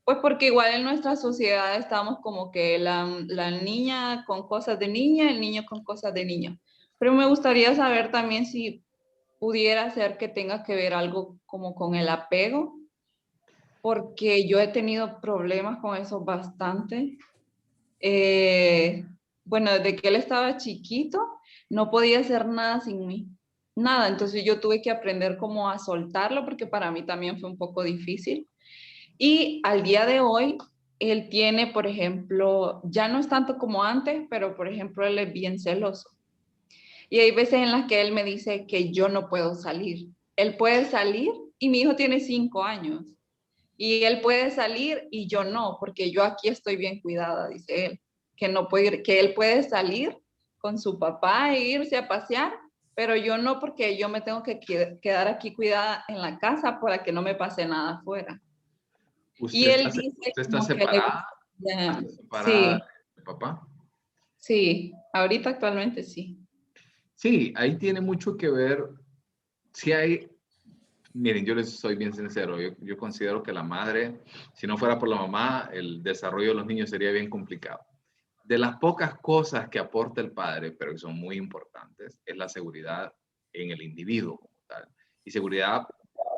Pues porque igual en nuestra sociedad estamos como que la niña con cosas de niña, el niño con cosas de niño. Pero me gustaría saber también si pudiera ser que tenga que ver algo como con el apego, porque yo he tenido problemas con eso bastante. Bueno, desde que él estaba chiquito, no podía hacer nada sin mí, nada. Entonces yo tuve que aprender como a soltarlo, porque para mí también fue un poco difícil. Y al día de hoy, él tiene, por ejemplo, ya no es tanto como antes, pero por ejemplo, él es bien celoso. Y hay veces en las que él me dice que yo no puedo salir. Él puede salir y mi hijo tiene 5 años. Y él puede salir y yo no, porque yo aquí estoy bien cuidada, dice él. Que no puede ir, que él puede salir con su papá e irse a pasear, pero yo no, porque yo me tengo que quedar aquí cuidada en la casa para que no me pase nada afuera. Y él dice ¿Usted está como separada? que ¿Está separada sí, de papá? sí, ahorita actualmente sí. Sí, ahí tiene mucho que ver. Si hay, miren, yo les soy bien sincero, yo considero que la madre, si no fuera por la mamá, el desarrollo de los niños sería bien complicado. De las pocas cosas que aporta el padre, pero que son muy importantes, es la seguridad en el individuo como tal. Y seguridad,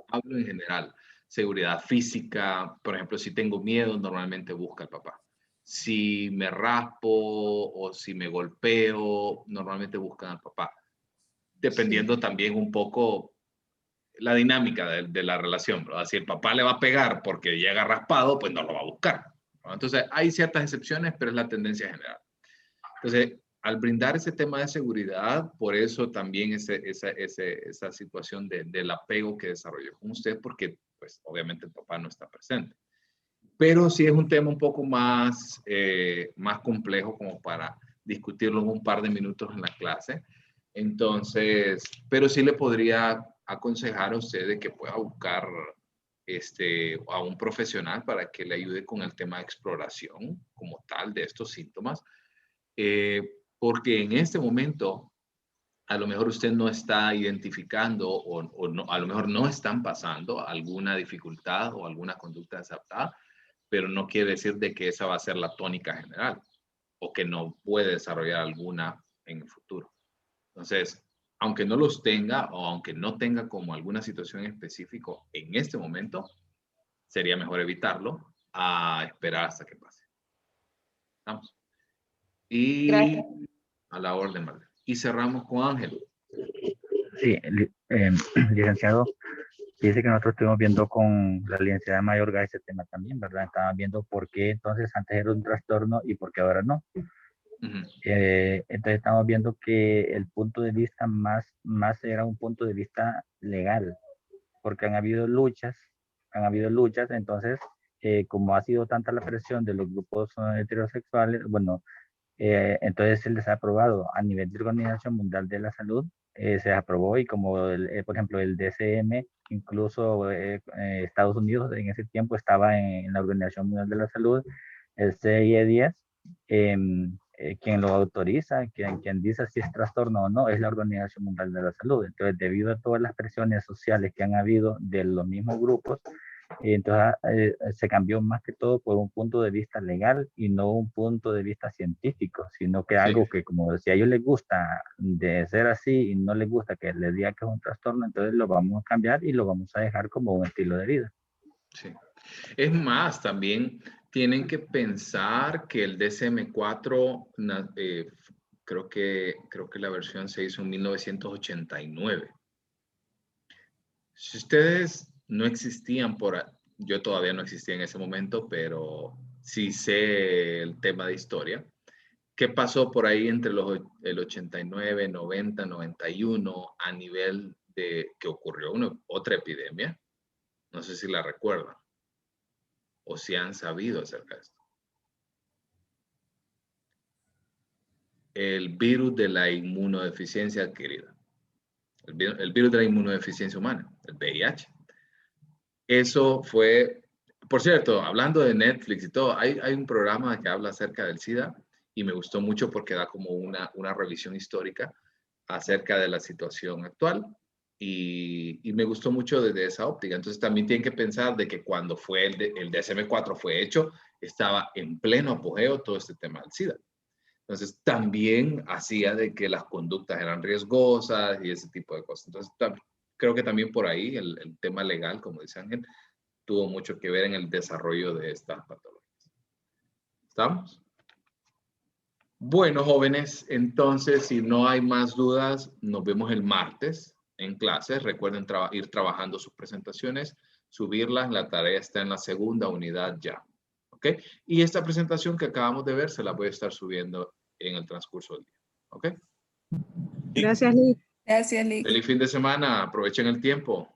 hablo en general, seguridad física, por ejemplo, si tengo miedo, normalmente busca al papá. Si me raspo o si me golpeo, normalmente buscan al papá. Dependiendo también un poco la dinámica de la relación, ¿verdad? Si el papá le va a pegar porque llega raspado, pues no lo va a buscar, ¿no? Entonces, hay ciertas excepciones, pero es la tendencia general. Entonces, al brindar ese tema de seguridad, por eso también esa situación del apego que desarrolló con usted, porque pues obviamente el papá no está presente. Pero sí es un tema un poco más, más complejo como para discutirlo en un par de minutos en la clase. Entonces, pero sí le podría aconsejar a usted de que pueda buscar a un profesional para que le ayude con el tema de exploración como tal de estos síntomas. Porque en este momento a lo mejor usted no está identificando o no, a lo mejor no están pasando alguna dificultad o alguna conducta desadaptada, pero no quiere decir de que esa va a ser la tónica general o que no puede desarrollar alguna en el futuro. Entonces, aunque no los tenga o aunque no tenga como alguna situación específica en este momento, sería mejor evitarlo a esperar hasta que pase. ¿Estamos? Y Gracias. a la orden, ¿vale? Y cerramos con Ángel. Sí, licenciado, dice que nosotros estuvimos viendo con la licenciada Mayorga ese tema también, ¿verdad? Estaban viendo por qué entonces antes era un trastorno y por qué ahora no. Entonces estamos viendo que el punto de vista más era un punto de vista legal, porque han habido luchas, entonces como ha sido tanta la presión de los grupos heterosexuales, bueno, entonces se les ha aprobado a nivel de Organización Mundial de la Salud, se aprobó y como por ejemplo el DSM, incluso Estados Unidos en ese tiempo estaba en la Organización Mundial de la Salud, el CIE-10, quien lo autoriza, quien dice si es trastorno o no, es la Organización Mundial de la Salud. Entonces, debido a todas las presiones sociales que han habido de los mismos grupos, entonces se cambió más que todo por un punto de vista legal y no un punto de vista científico, sino que algo que, como si a ellos les gusta de ser así y no les gusta que les diga que es un trastorno, entonces lo vamos a cambiar y lo vamos a dejar como un estilo de vida. Sí. Es más, también tienen que pensar que el DSM-4, creo que la versión se hizo en 1989. Si ustedes no existían yo todavía no existía en ese momento, pero sí sé el tema de historia. ¿Qué pasó por ahí entre el 89, 90, 91 a nivel de que ocurrió otra epidemia? No sé si la recuerdan o si han sabido acerca de esto. El virus de la inmunodeficiencia adquirida. El virus de la inmunodeficiencia humana, el VIH. Eso fue, por cierto, hablando de Netflix y todo, hay un programa que habla acerca del SIDA y me gustó mucho porque da como una revisión histórica acerca de la situación actual y me gustó mucho desde esa óptica. Entonces también tienen que pensar de que cuando fue el DSM-4 fue hecho, estaba en pleno apogeo todo este tema del SIDA. Entonces también hacía de que las conductas eran riesgosas y ese tipo de cosas. Entonces creo que también por ahí el tema legal, como dice Ángel, tuvo mucho que ver en el desarrollo de estas patologías. ¿Estamos? Bueno, jóvenes, entonces, si no hay más dudas, nos vemos el martes en clases. Recuerden ir trabajando sus presentaciones, subirlas. La tarea está en la segunda unidad ya. ¿Ok? Y esta presentación que acabamos de ver se la voy a estar subiendo en el transcurso del día. ¿Ok? Gracias, Lick. Gracias, Lick. Feliz fin de semana. Aprovechen el tiempo.